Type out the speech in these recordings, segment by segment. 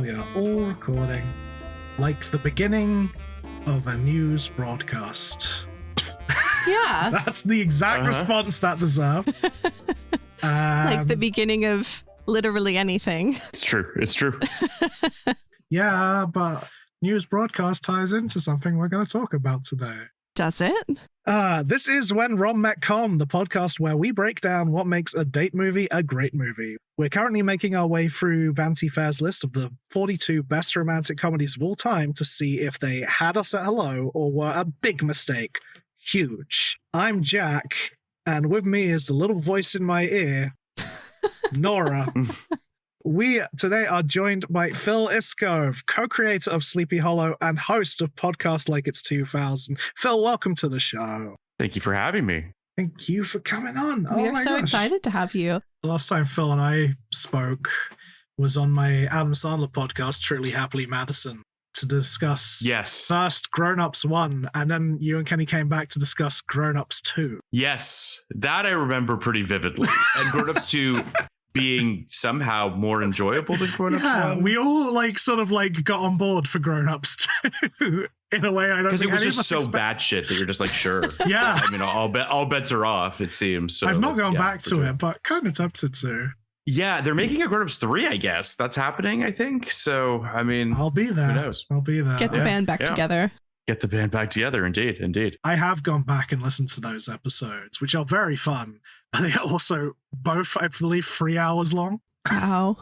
we are all recording like the beginning of a news broadcast. Yeah. That's the exact response that deserved. Like the beginning of literally anything. It's true. It's true. Yeah, but news broadcast ties into something we're going to talk about today. Does it? This is When Rom Met Com, the podcast where we break down what makes a date movie a great movie. We're currently making our way through Vanity Fair's list of the 42 best romantic comedies of all time to see if they had us at hello or were a big mistake. Huge. I'm Jack, and with me is the little voice in my ear, Nora. We today are joined by Phil Iscove, co-creator of Sleepy Hollow and host of Podcast Like It's 2000. Phil, welcome to the show. Thank you for having me. Thank you for coming on. We are so excited to have you. The last time Phil and I spoke was on my Adam Sandler podcast, Truly Happily Madison, to discuss first Grown Ups 1, and then you and Kenny came back to discuss Grown Ups 2. Yes, that I remember pretty vividly. And Grown Ups 2 being somehow more enjoyable than Grown Ups 1. We all got on board for Grown Ups 2 in a way I don't think because it was just so expect. bad shit that you're just like, sure. Yeah. I mean, all bets are off, it seems. So I've not gone back to it, but kind of tempted to. Yeah, they're making a Grown Ups 3, I guess. That's happening, I think. So, I mean, I'll be there. Who knows? I'll be there. Get the band back together. Get the band back together, indeed. I have gone back and listened to those episodes, which are very fun. But they are also both, I believe, 3 hours long. Wow.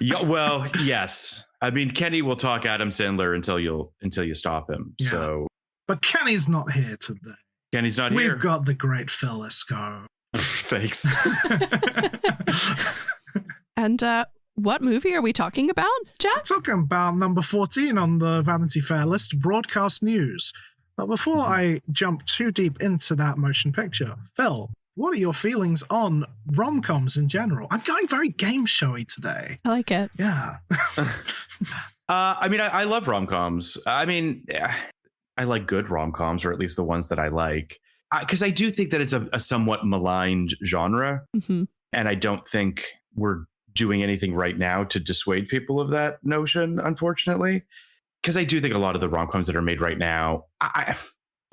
Yeah, well, yes. I mean, Kenny will talk Adam Sandler until you stop him. Yeah. So, but Kenny's not here today. Kenny's not We've here. We've got the great Phil Iscove. Thanks. And what movie are we talking about, Jack? Talking about number 14 on the Vanity Fair list, broadcast news. But before I jump too deep into that motion picture, Phil, what are your feelings on rom-coms in general? I'm going very game showy today. I like it. Yeah. I mean, I love rom-coms. I mean, I like good rom-coms, or at least the ones that I like. Because I do think that it's a somewhat maligned genre. Mm-hmm. And I don't think we're doing anything right now to dissuade people of that notion, unfortunately. Because I do think a lot of the rom-coms that are made right now, I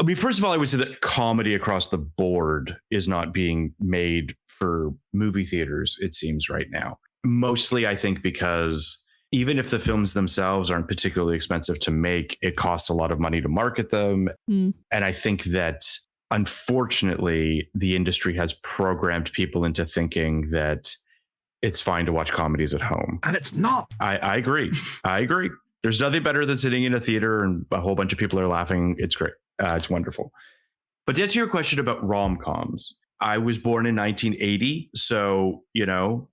mean, first of all, I would say that comedy across the board is not being made for movie theaters, it seems, right now. Mostly, I think, because even if the films themselves aren't particularly expensive to make, it costs a lot of money to market them. And I think that, unfortunately, the industry has programmed people into thinking that it's fine to watch comedies at home. And it's not. I agree. There's nothing better than sitting in a theater and a whole bunch of people are laughing. It's great. It's wonderful. But to answer your question about rom-coms, I was born in 1980. So,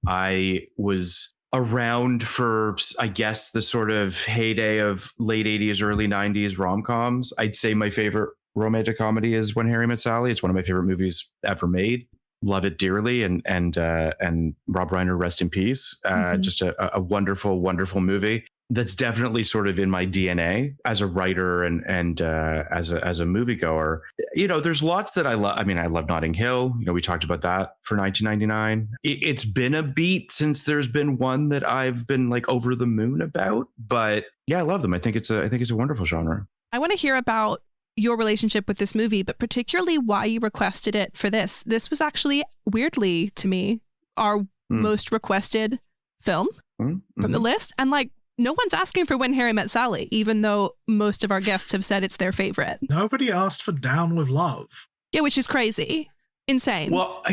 I was around for, I guess, the sort of heyday of late 80s, early 90s rom-coms. I'd say my favorite romantic comedy is When Harry Met Sally. It's one of my favorite movies ever made. Love it dearly. And Rob Reiner, rest in peace. Just a wonderful, wonderful movie. That's definitely sort of in my DNA as a writer and as a moviegoer. There's lots that I love. I mean, I love Notting Hill. We talked about that for 1999. It's been a beat since there's been one that I've been like over the moon about. But yeah, I love them. I think it's a wonderful genre. I want to hear about your relationship with this movie, but particularly why you requested it for this. This was actually, weirdly to me, our most requested film from the list. And no one's asking for When Harry Met Sally, even though most of our guests have said it's their favorite. Nobody asked for Down with Love. Yeah, which is crazy. Insane. Well,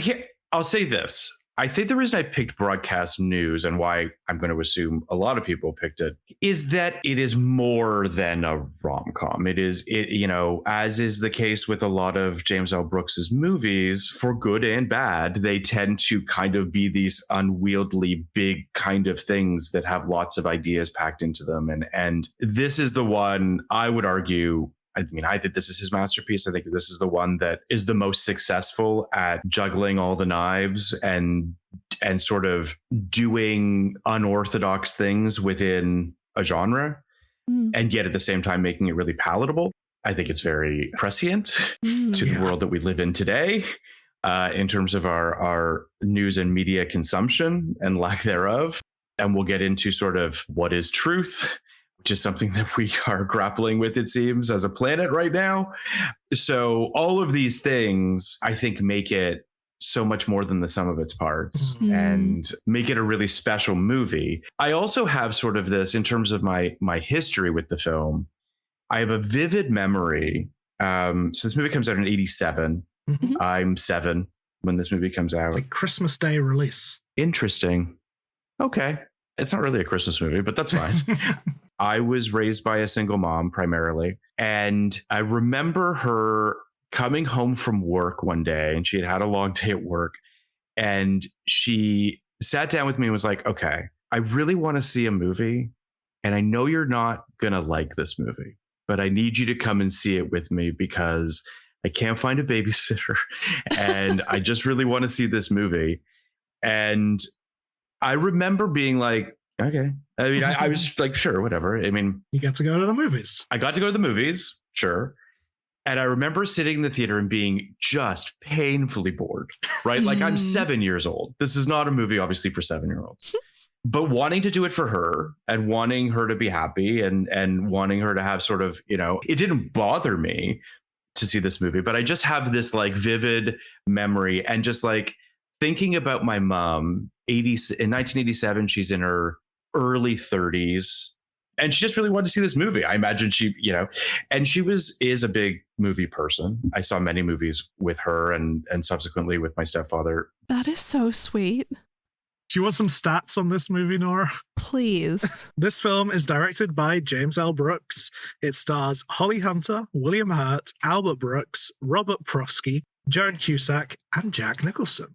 I'll say this. I think the reason I picked broadcast news and why I'm going to assume a lot of people picked it is that it is more than a rom-com. It is, as is the case with a lot of James L. Brooks's movies, for good and bad, they tend to kind of be these unwieldy, big kind of things that have lots of ideas packed into them. And this is the one I would argue. I mean, I think this is his masterpiece. I think this is the one that is the most successful at juggling all the knives and sort of doing unorthodox things within a genre, and yet at the same time making it really palatable. I think it's very prescient to the world that we live in today, in terms of our news and media consumption and lack thereof. And we'll get into sort of what is truth, which is something that we are grappling with, it seems, as a planet right now. So all of these things, I think, make it so much more than the sum of its parts and make it a really special movie. I also have sort of this in terms of my history with the film. I have a vivid memory. So this movie comes out in 87. I'm 7 when this movie comes out. It's a Christmas Day release. Interesting. Okay. It's not really a Christmas movie, but that's fine. I was raised by a single mom primarily. And I remember her coming home from work one day, and she had a long day at work, and she sat down with me and was like, okay, I really want to see a movie, and I know you're not going to like this movie, but I need you to come and see it with me because I can't find a babysitter and I just really want to see this movie. And I remember being like, okay. I mean, I was like, sure, whatever. I mean, you get to go to the movies. I got to go to the movies, sure. And I remember sitting in the theater and being just painfully bored, right? Like I'm 7 years old. This is not a movie, obviously, for 7-year-olds, but wanting to do it for her and wanting her to be happy and wanting her to have sort of, it didn't bother me to see this movie, but I just have this like vivid memory and just like thinking about my mom. In 1987, she's in her early 30s. And she just really wanted to see this movie. I imagine she, and she is a big movie person. I saw many movies with her and subsequently with my stepfather. That is so sweet. Do you want some stats on this movie, Nora? Please. This film is directed by James L. Brooks. It stars Holly Hunter, William Hurt, Albert Brooks, Robert Prosky, Joan Cusack, and Jack Nicholson.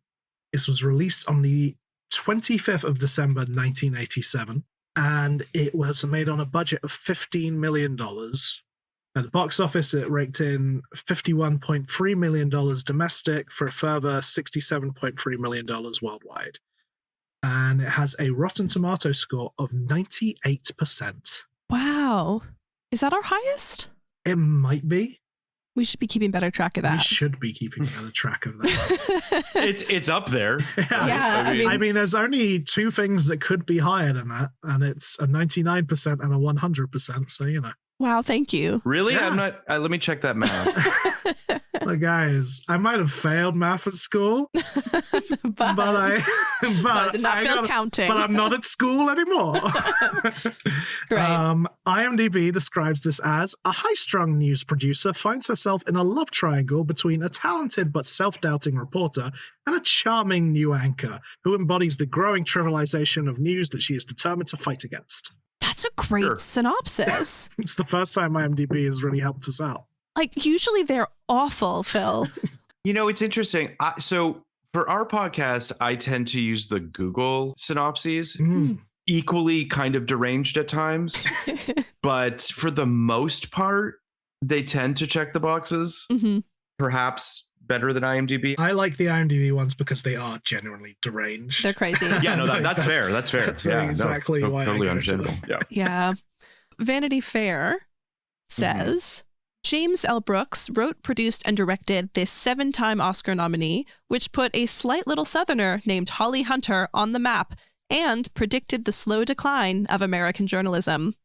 This was released on the 25th of December, 1987. And it was made on a budget of $15 million. At the box office, it raked in $51.3 million domestic for a further $67.3 million worldwide. And it has a Rotten Tomato score of 98%. Wow. Is that our highest? It might be. We should be keeping better track of that. We should be keeping better track of that. It's up there. Yeah. I mean, there's only two things that could be higher than that, and it's a 99% and a 100%. So, Wow, thank you. Really? Yeah. I'm not. Let me check that math. Look, guys, I might have failed math at school, but I did not feel counting. But I'm not at school anymore. Great. IMDb describes this as a high-strung news producer finds herself in a love triangle between a talented but self-doubting reporter and a charming new anchor who embodies the growing trivialization of news that she is determined to fight against. That's a great synopsis. It's the first time IMDb has really helped us out. Like, usually they're awful, Phil. It's interesting. So for our podcast, I tend to use the Google synopses, equally kind of deranged at times. But for the most part, they tend to check the boxes, perhaps better than IMDb. I like the IMDb ones because they are genuinely deranged. They're crazy. Yeah, no, that's fair. That's fair. That's yeah, exactly why totally I go to understandable. them. Yeah. Vanity Fair says James L. Brooks wrote, produced, and directed this 7-time Oscar nominee, which put a slight little Southerner named Holly Hunter on the map and predicted the slow decline of American journalism.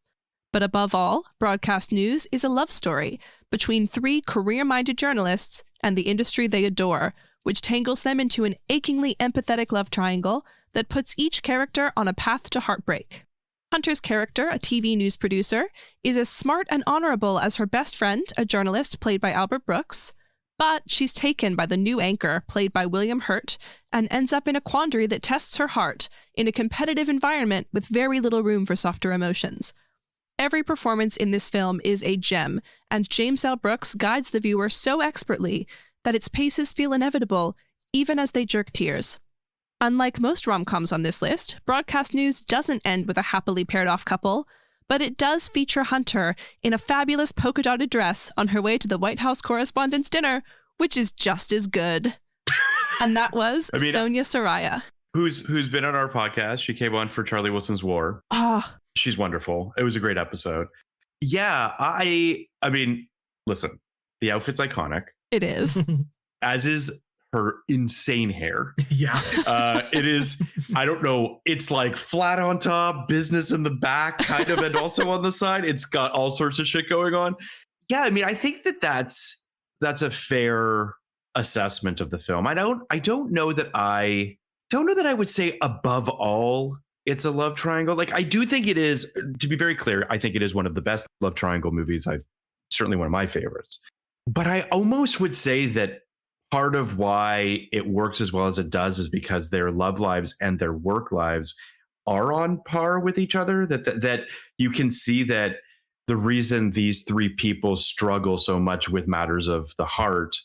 But above all, broadcast news is a love story between 3 career-minded journalists and the industry they adore, which tangles them into an achingly empathetic love triangle that puts each character on a path to heartbreak. Hunter's character, a TV news producer, is as smart and honorable as her best friend, a journalist played by Albert Brooks, but she's taken by the new anchor, played by William Hurt, and ends up in a quandary that tests her heart in a competitive environment with very little room for softer emotions. Every performance in this film is a gem, and James L. Brooks guides the viewer so expertly that its paces feel inevitable, even as they jerk tears. Unlike most rom-coms on this list, broadcast news doesn't end with a happily paired-off couple, but it does feature Hunter in a fabulous polka-dotted dress on her way to the White House Correspondents' Dinner, which is just as good. And that was Sonia Saraya. Who's been on our podcast. She came on for Charlie Wilson's War. She's wonderful. It was a great episode. Yeah, I mean, listen, the outfit's iconic. It is. As is her insane hair. Yeah. It is, I don't know, it's like flat on top, business in the back, kind of, and also on the side. It's got all sorts of shit going on. Yeah, I mean, I think that's a fair assessment of the film. I don't know that I would say above all it's a love triangle. Like, I do think it is, to be very clear, I think it is one of the best love triangle movies. Certainly one of my favorites. But I almost would say that part of why it works as well as it does is because their love lives and their work lives are on par with each other. That you can see that the reason these three people struggle so much with matters of the heart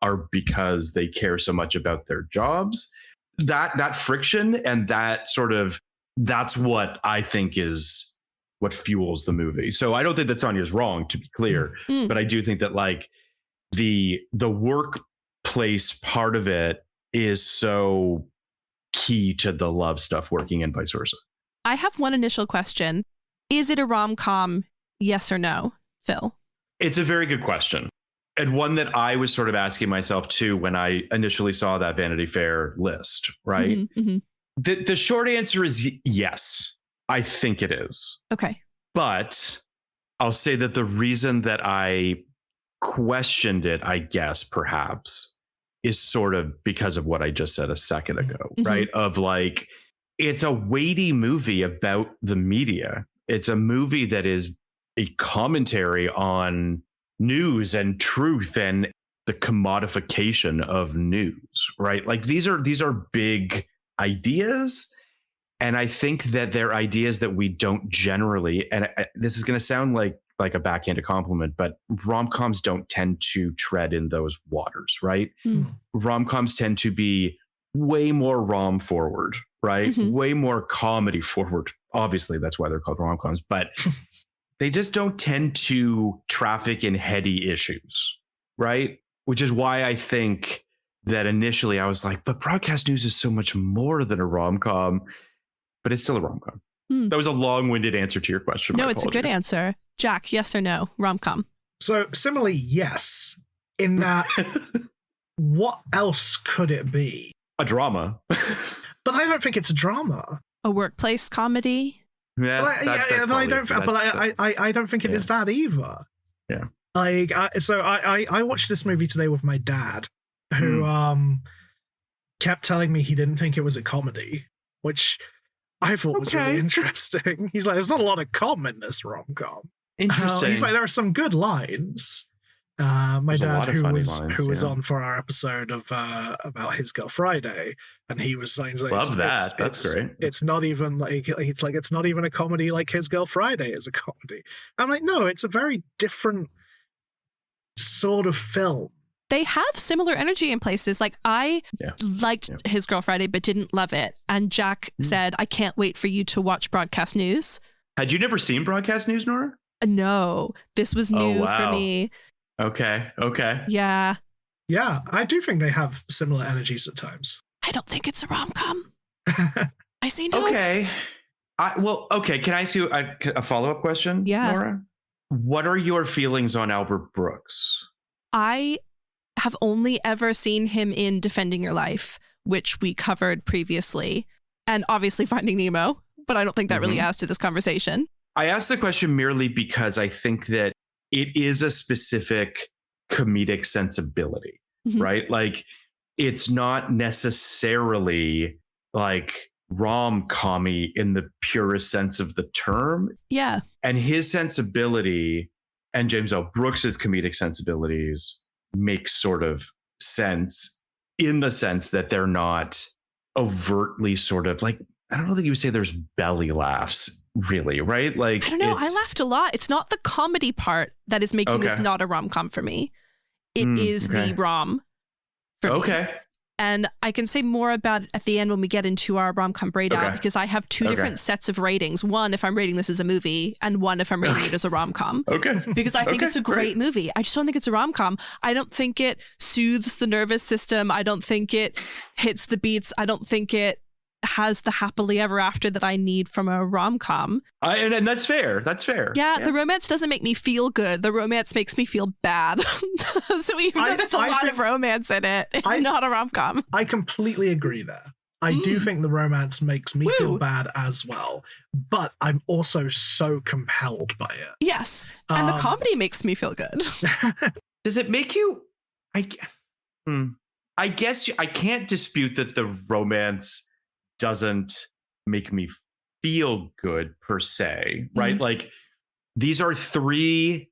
are because they care so much about their jobs. That friction and that's what I think is what fuels the movie. So I don't think that Sonya's wrong, to be clear, but I do think that like the workplace part of it is so key to the love stuff working and vice versa. I have one initial question. Is it a rom-com? Yes or no, Phil? It's a very good question. And one that I was sort of asking myself too when I initially saw that Vanity Fair list, right? Mm-hmm, mm-hmm. The short answer is yes, I think it is. Okay. But I'll say that the reason that I questioned it, I guess, perhaps, is sort of because of what I just said a second ago, right? Of like, it's a weighty movie about the media. It's a movie that is a commentary on news and truth and the commodification of news, right? Like these are big ideas. And I think that they're ideas that we don't generally, and this is going to sound like a backhanded compliment, but rom-coms don't tend to tread in those waters, right? Rom-coms tend to be way more rom forward, right? Way more comedy forward. Obviously, that's why they're called rom-coms, but they just don't tend to traffic in heady issues, right? Which is why I think that initially I was like, but broadcast news is so much more than a rom-com, but it's still a rom-com. That was a long-winded answer to your question. No, it's a good answer. Jack, yes or no, rom-com? So similarly, yes, in that what else could it be? A drama. But I don't think it's a drama. A workplace comedy? Yeah, I don't think it is that either. Yeah. Like, I watched this movie today with my dad, who kept telling me he didn't think it was a comedy, which I thought was really interesting. He's like, there's not a lot of com in this rom-com. Interesting. He's like, there are some good lines. My dad, who was on for our episode of about His Girl Friday, and he was saying, "Love that. That's great." It's not even it's not even a comedy like His Girl Friday is a comedy. I'm like, no, it's a very different sort of film. They have similar energy in places. Like I liked His Girl Friday, but didn't love it. And Jack said, "I can't wait for you to watch Broadcast News." Had you never seen Broadcast News, Nora? No, this was new for me. Okay. Yeah. Yeah, I do think they have similar energies at times. I don't think it's a rom-com. I say no. Okay. Can I ask you a follow-up question, Nora? What are your feelings on Albert Brooks? I have only ever seen him in Defending Your Life, which we covered previously, and obviously Finding Nemo, but I don't think that really adds to this conversation. I asked the question merely because I think that it is a specific comedic sensibility, right? Like, it's not necessarily like rom-com-y in the purest sense of the term. Yeah. And his sensibility and James L. Brooks's comedic sensibilities make sort of sense in the sense that they're not overtly sort of like, I don't know that you would say there's belly laughs, really, right? Like, I don't know. I laughed a lot. It's not the comedy part that is making this not a rom-com for me. It is the rom for me. And I can say more about it at the end when we get into our rom-com breakdown, because I have two different sets of ratings. One, if I'm rating this as a movie, and one, if I'm rating it as a rom-com. Because I think it's a great movie. I just don't think it's a rom-com. I don't think it soothes the nervous system. I don't think it hits the beats. I don't think it has the happily ever after that I need from a rom-com. And that's fair. That's fair. Yeah, the romance doesn't make me feel good. The romance makes me feel bad. So even though there's a lot of romance in it, it's not a rom-com. I completely agree there. I do think the romance makes me feel bad as well, but I'm also so compelled by it. Yes, and the comedy makes me feel good. Does it make you... I guess I can't dispute that the romance doesn't make me feel good per se, right? Mm-hmm. Like, these are three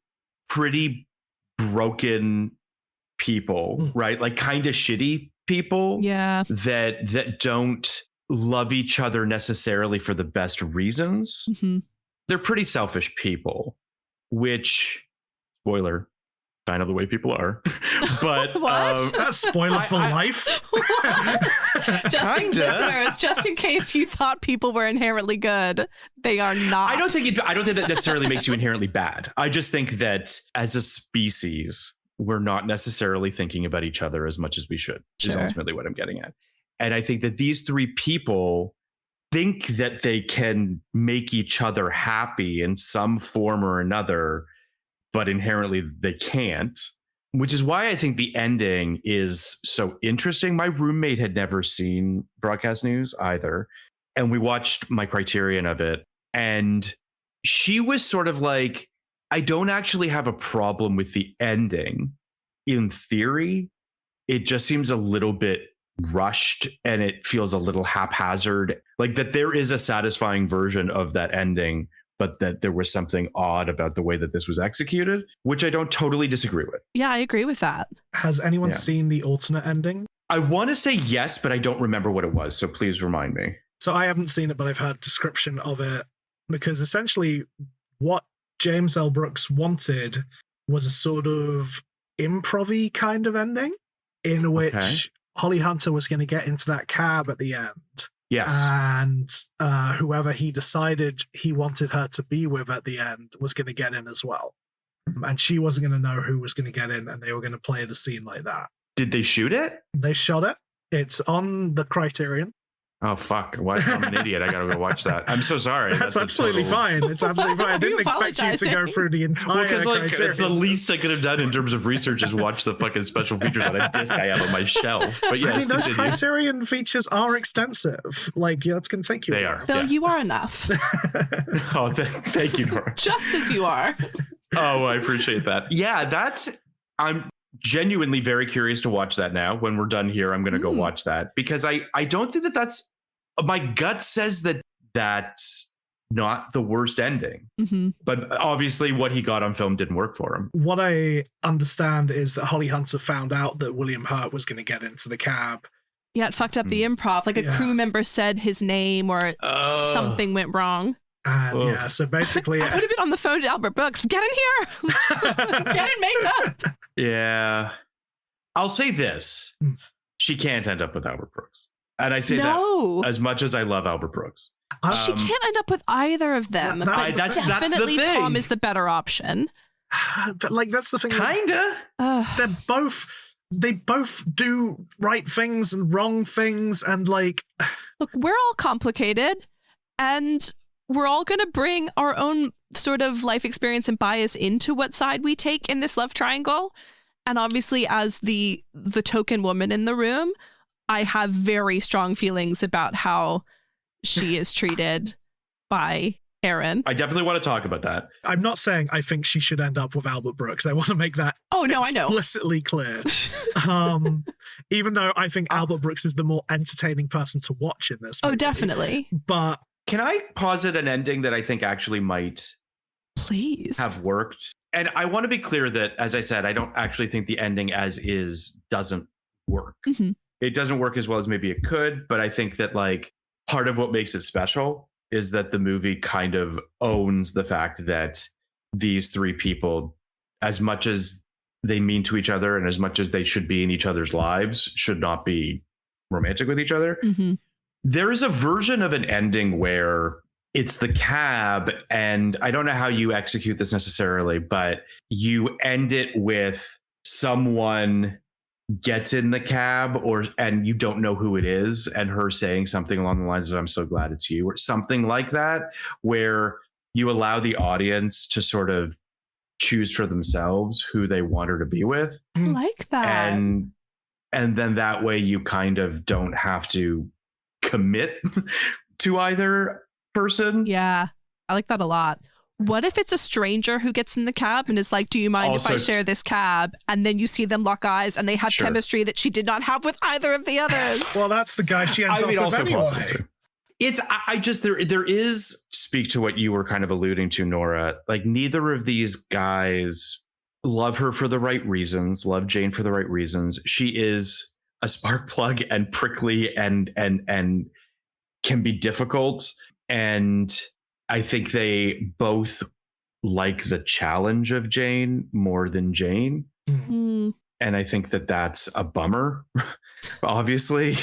pretty broken people, right? Like, kind of shitty people that don't love each other necessarily for the best reasons. Mm-hmm. They're pretty selfish people, which, spoiler, kind of the way people are. But that's spoiler for life. Just in listeners, just in case you thought people were inherently good, they are not. I don't think that necessarily makes you inherently bad. I just think that as a species, we're not necessarily thinking about each other as much as we should, is ultimately what I'm getting at. And I think that these three people think that they can make each other happy in some form or another, but inherently they can't, which is why I think the ending is so interesting. My roommate had never seen Broadcast News either, and we watched my Criterion of it, and she was sort of like, I don't actually have a problem with the ending in theory. It just seems a little bit rushed and it feels a little haphazard, like that there is a satisfying version of that ending, but that there was something odd about the way that this was executed, which I don't totally disagree with. Yeah, I agree with that. Has anyone seen the alternate ending? I want to say yes, but I don't remember what it was. So please remind me. So I haven't seen it, but I've heard description of it, because essentially what James L. Brooks wanted was a sort of improv-y kind of ending in which Holly Hunter was going to get into that cab at the end. Yes. And whoever he decided he wanted her to be with at the end was going to get in as well. And she wasn't going to know who was going to get in, and they were going to play the scene like that. Did they shoot it? They shot it. It's on the Criterion. Oh, fuck. What? I'm an idiot. I got to go watch that. I'm so sorry. That's absolutely fine. It's absolutely fine. I didn't expect you to go through the entire Criterion. It's the least I could have done in terms of research is watch the fucking special features on a disc I have on my shelf. But yes, I mean, those continue. Criterion features are extensive. Like, that's going to take you. They are. Phil, you are enough. Oh, thank you, Nora. Just as you are. Oh, I appreciate that. Yeah, I'm genuinely very curious to watch that now. When we're done here, I'm going to go watch that, because I don't think that's, my gut says that that's not the worst ending. Mm-hmm. But obviously what he got on film didn't work for him. What I understand is that Holly Hunter found out that William Hurt was going to get into the cab. Yeah, it fucked up the improv. Like a crew member said his name or something went wrong. And so basically... I would have been on the phone to Albert Brooks. Get in here! Get in makeup! Yeah. I'll say this. She can't end up with Albert Brooks. And I say that as much as I love Albert Brooks. She can't end up with either of them. That's definitely that's the Tom is the better option. But like, that's the thing. Kinda. They both do right things and wrong things, and like... Look, we're all complicated, and we're all going to bring our own sort of life experience and bias into what side we take in this love triangle. And obviously, as the token woman in the room, I have very strong feelings about how she is treated by Aaron. I definitely want to talk about that. I'm not saying I think she should end up with Albert Brooks. I want to make that explicitly clear. Even though I think Albert Brooks is the more entertaining person to watch in this movie. Oh, definitely. But can I posit an ending that I think actually might have worked? And I want to be clear that, as I said, I don't actually think the ending as is doesn't work. Mm-hmm. It doesn't work as well as maybe it could, but I think that like part of what makes it special is that the movie kind of owns the fact that these three people, as much as they mean to each other and as much as they should be in each other's lives, should not be romantic with each other. Mm-hmm. There is a version of an ending where it's the cab, and I don't know how you execute this necessarily, but you end it with someone gets in the cab and you don't know who it is, and her saying something along the lines of "I'm so glad it's you" or something like that, where you allow the audience to sort of choose for themselves who they want her to be with. I like that. And then that way you kind of don't have to commit to either person. Yeah, I like that a lot. What if it's a stranger who gets in the cab and is like, do you mind if I share this cab? And then you see them lock eyes and they have chemistry that she did not have with either of the others. Well, that's the guy she ends up with anyway. It's, I just, there is, speak to what you were kind of alluding to, Nora, like neither of these guys love her for the right reasons, love Jane for the right reasons. She is a spark plug and prickly and can be difficult. And I think they both like the challenge of Jane more than Jane. Mm-hmm. And I think that that's a bummer, obviously.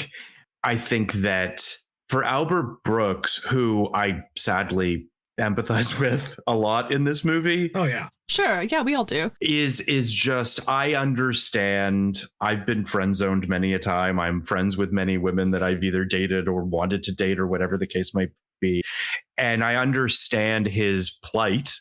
I think that for Albert Brooks, who I sadly empathize with a lot in this movie. Oh, yeah. Sure. Yeah, we all do. Is just, I understand. I've been friend zoned many a time. I'm friends with many women that I've either dated or wanted to date or whatever the case might be. And I understand his plight,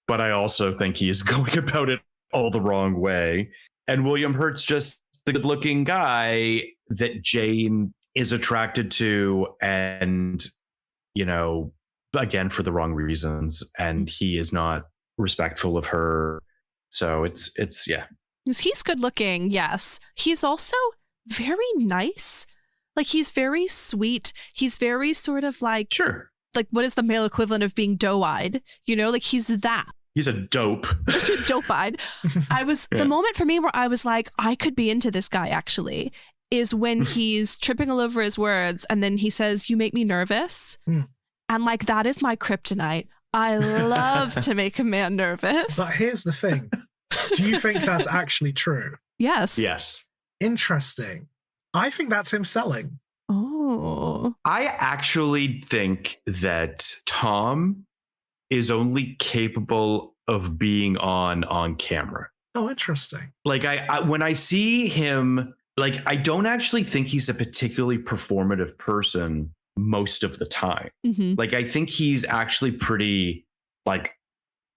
but I also think he is going about it all the wrong way. And William Hurt's just the good looking guy that Jane is attracted to, and, you know, again, for the wrong reasons. And he is not respectful of her. So it's yeah. He's good looking. Yes. He's also very nice. Like, he's very sweet. He's very sort of like, sure. Like, what is the male equivalent of being doe-eyed? You know, like, he's that. He's a dope. Dope-eyed. The moment for me where I was like, I could be into this guy actually, is when he's tripping all over his words and then he says, "You make me nervous." And like, that is my kryptonite. I love to make a man nervous. But here's the thing. Do you think that's actually true? Yes. Yes. Interesting. I think that's him selling. Oh. I actually think that Tom is only capable of being on camera. Oh, interesting. Like I when I see him, like, I don't actually think he's a particularly performative person most of the time. Mm-hmm. Like, I think he's actually pretty like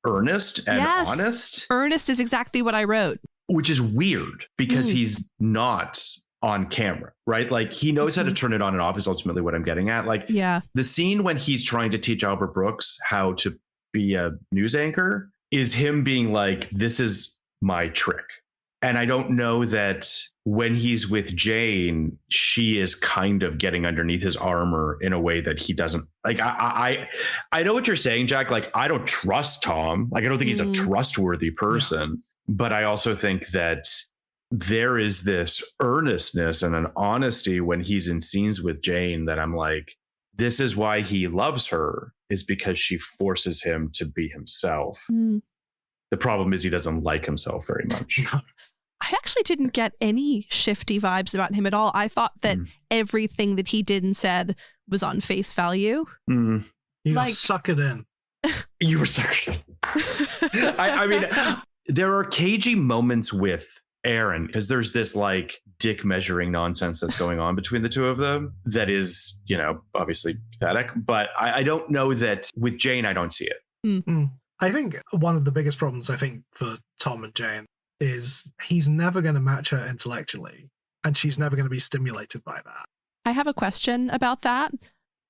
earnest and honest. Earnest is exactly what I wrote. Which is weird because he's not on camera, right? Like, he knows how to turn it on and off is ultimately what I'm getting at. Like, the scene when he's trying to teach Albert Brooks how to be a news anchor is him being like, this is my trick. And I don't know that when he's with Jane, she is kind of getting underneath his armor in a way that he doesn't like. I know what you're saying, Jack. Like, I don't trust Tom. Like, I don't think he's a trustworthy person, but I also think that there is this earnestness and an honesty when he's in scenes with Jane that I'm like, this is why he loves her, is because she forces him to be himself. The problem is he doesn't like himself very much. I actually didn't get any shifty vibes about him at all. I thought that everything that he did and said was on face value. You suck it in. You were sucking. I mean, there are cagey moments with Aaron because there's this like dick measuring nonsense that's going on between the two of them that is, you know, obviously pathetic. But I don't know that with Jane, I don't see it. I think one of the biggest problems, I think, for Tom and Jane is he's never going to match her intellectually, and she's never going to be stimulated by that. I have a question about that.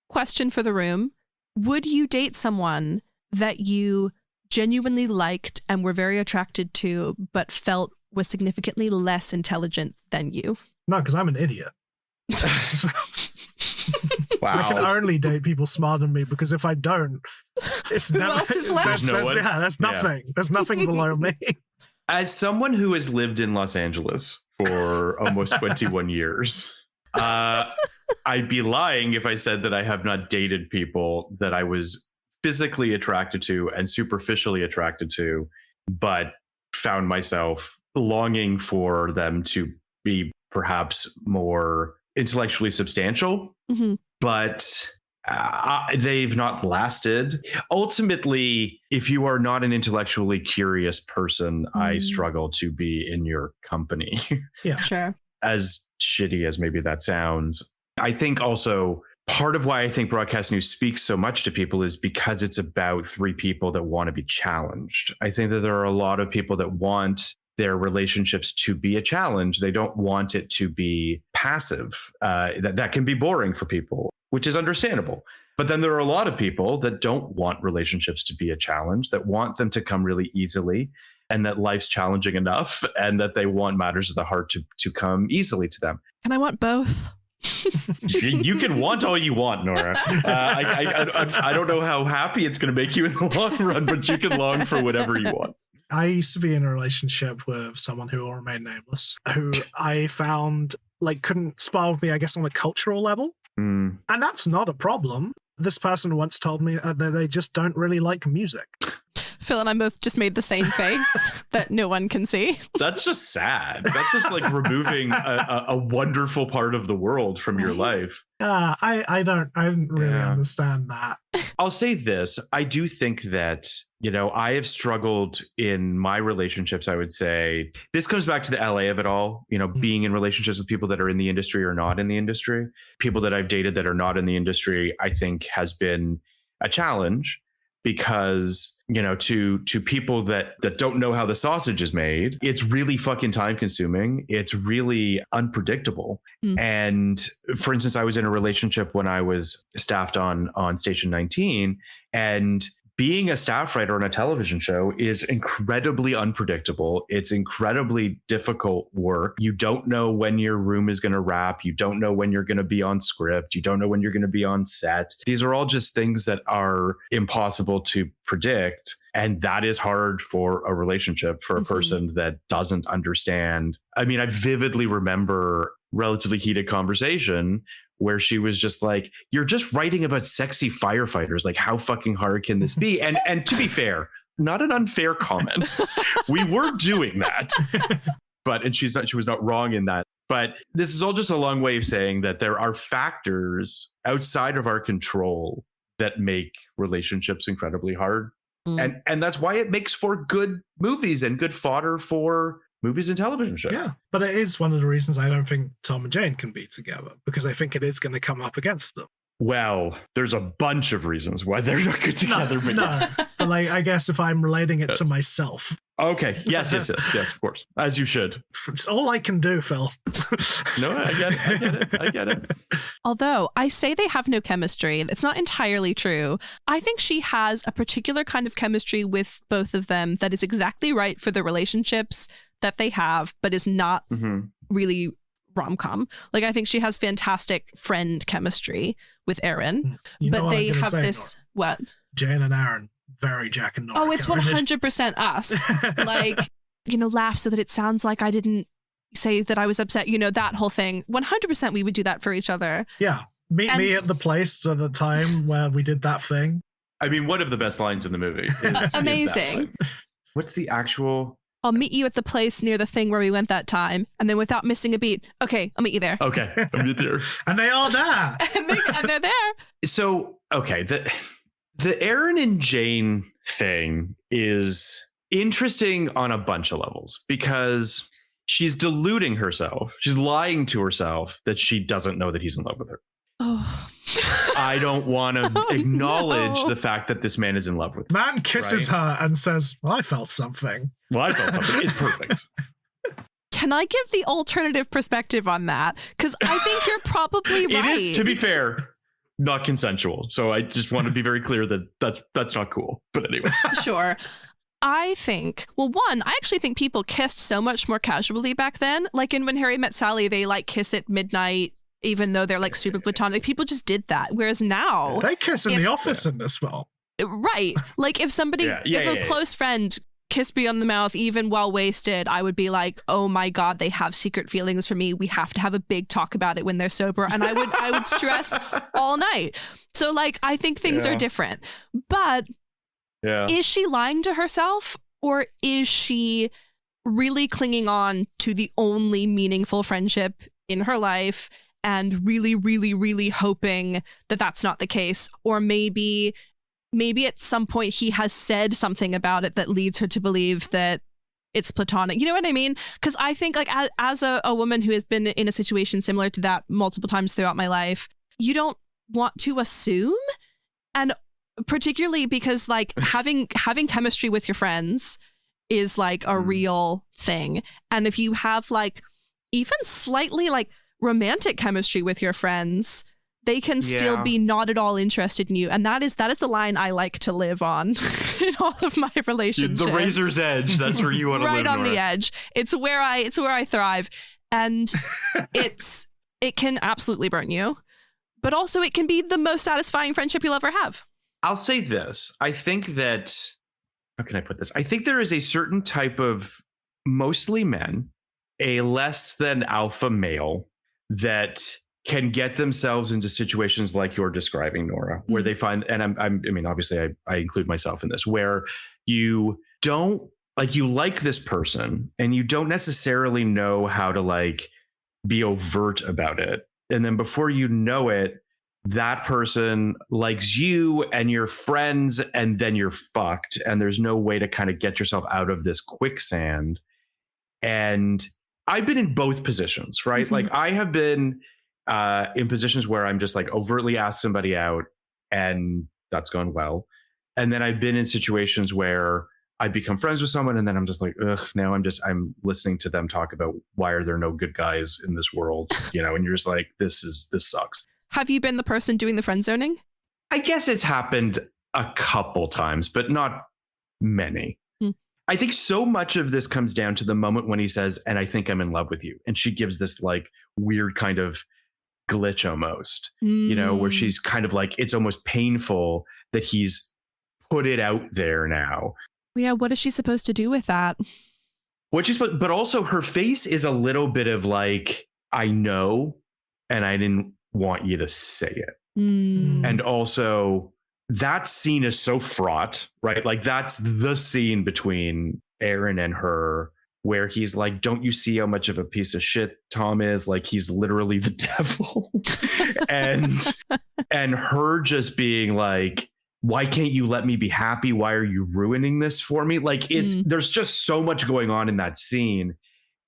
Question for the room. Would you date someone that you genuinely liked and were very attracted to, but felt was significantly less intelligent than you? No, because I'm an idiot. Wow. I can only date people smarter than me, because if I don't, it's never. Else is left? There's nothing. Yeah. There's nothing below me. As someone who has lived in Los Angeles for almost 21 years, I'd be lying if I said that I have not dated people that I was physically attracted to and superficially attracted to, but found myself longing for them to be perhaps more intellectually substantial. But They've not lasted. Ultimately, if you are not an intellectually curious person, I struggle to be in your company. Yeah, sure. As shitty as maybe that sounds. I think also part of why I think broadcast news speaks so much to people is because it's about three people that want to be challenged. I think that there are a lot of people that want their relationships to be a challenge. They don't want it to be passive. That can be boring for people, which is understandable. But then there are a lot of people that don't want relationships to be a challenge, that want them to come really easily, and that life's challenging enough, and that they want matters of the heart to come easily to them. And I want both. You can want all you want, Nora. I don't know how happy it's going to make you in the long run, but you can long for whatever you want. I used to be in a relationship with someone who will remain nameless, who I found couldn't spar with me, I guess, on a cultural level. And that's not a problem. This person once told me that they just don't really like music. Phil and I both just made the same face that no one can see. That's just sad. That's just like removing a wonderful part of the world from your life. I didn't really understand that. I'll say this. I do think that, I have struggled in my relationships. I would say this comes back to the LA of it all, being in relationships with people that are in the industry or not in the industry. People that I've dated that are not in the industry, I think has been a challenge because, to people that don't know how the sausage is made, it's really fucking time consuming. It's really unpredictable. And for instance, I was in a relationship when I was staffed on Station 19, and being a staff writer on a television show is incredibly unpredictable. It's incredibly difficult work. You don't know when your room is going to wrap. You don't know when you're going to be on script. You don't know when you're going to be on set. These are all just things that are impossible to predict. And that is hard for a relationship, for a person that doesn't understand. I mean, I vividly remember relatively heated conversation where she was just like, you're just writing about sexy firefighters. Like, how fucking hard can this be? And to be fair, not an unfair comment. We were doing that. And she was not wrong in that. But this is all just a long way of saying that there are factors outside of our control that make relationships incredibly hard. And that's why it makes for good movies and good fodder for movies and television shows. Yeah, but it is one of the reasons I don't think Tom and Jane can be together, because I think it is going to come up against them. Well, there's a bunch of reasons why they're not good together. No. But I guess if I'm relating it to myself. Okay. Yes, of course. As you should. It's all I can do, Phil. No, I get it. Although I say they have no chemistry, it's not entirely true. I think she has a particular kind of chemistry with both of them that is exactly right for the relationships that they have, but is not really rom-com. I think she has fantastic friend chemistry with Aaron, but they have this, Nora. What? Jane and Aaron, very Jack and Nora. Oh, it's 100% us. Laugh so that it sounds like I didn't say that I was upset. That whole thing. 100% we would do that for each other. Yeah. Meet me at the place at the time where we did that thing. I mean, one of the best lines in the movie is amazing. What's the actual... I'll meet you at the place near the thing where we went that time. And then without missing a beat, okay, I'll meet you there. Okay, I'll meet there. And they are there. and they're there. So, okay, the Aaron and Jane thing is interesting on a bunch of levels because she's deluding herself. She's lying to herself that she doesn't know that he's in love with her. Oh. I don't want to acknowledge the fact that this man is in love with her. Man kisses her and says, well, I felt something. It's perfect. Can I give the alternative perspective on that? Because I think you're probably right. It is, to be fair, not consensual. So I just want to be very clear that that's not cool. But anyway. Sure. I think, I actually think people kissed so much more casually back then. Like in When Harry Met Sally, they kiss at midnight. Even though they're super platonic, people just did that. Whereas now, they kiss in the office in this film, right? If somebody, if a close friend kissed me on the mouth, even while wasted, I would be like, "Oh my god, they have secret feelings for me. We have to have a big talk about it when they're sober." And I would stress all night. So I think things are different. But is she lying to herself, or is she really clinging on to the only meaningful friendship in her life? and really, really, really hoping that that's not the case. Or maybe at some point he has said something about it that leads her to believe that it's platonic. You know what I mean? Because I think like as a woman who has been in a situation similar to that multiple times throughout my life, you don't want to assume. And particularly because like having chemistry with your friends is like a real thing. And if you have like even slightly like romantic chemistry with your friends, they can still be not at all interested in you. And that is the line I like to live on in all of my relationships. The razor's edge. That's where you want to live. Right on Nora. the edge. It's where I thrive. And it can absolutely burn you. But also it can be the most satisfying friendship you'll ever have. I'll say this. I think that, how can I put this? I think there is a certain type of, mostly men, a less than alpha male that can get themselves into situations like you're describing, Nora, where they find, and I mean, obviously I include myself in this, where you don't like, you like this person and you don't necessarily know how to like be overt about it. And then before you know it, that person likes you and your friends, and then you're fucked. And there's no way to kind of get yourself out of this quicksand. And I've been in both positions, right? Like I have been in positions where I'm just like overtly asked somebody out and that's gone well. And then I've been in situations where I become friends with someone and then I'm just like, ugh, now I'm listening to them talk about why are there no good guys in this world, you know, and you're just like, this sucks. Have you been the person doing the friend zoning? I guess it's happened a couple times, but not many. I think so much of this comes down to the moment when he says, and I think I'm in love with you. And she gives this like weird kind of glitch almost, you know, where she's kind of like, it's almost painful that he's put it out there now. Yeah. What is she supposed to do with that? But also her face is a little bit of like, I know, and I didn't want you to say it. And also that scene is so fraught, right? Like that's the scene between Aaron and her where he's like, don't you see how much of a piece of shit Tom is? Like he's literally the devil. and her just being like, why can't you let me be happy? Why are you ruining this for me? Like there's just so much going on in that scene.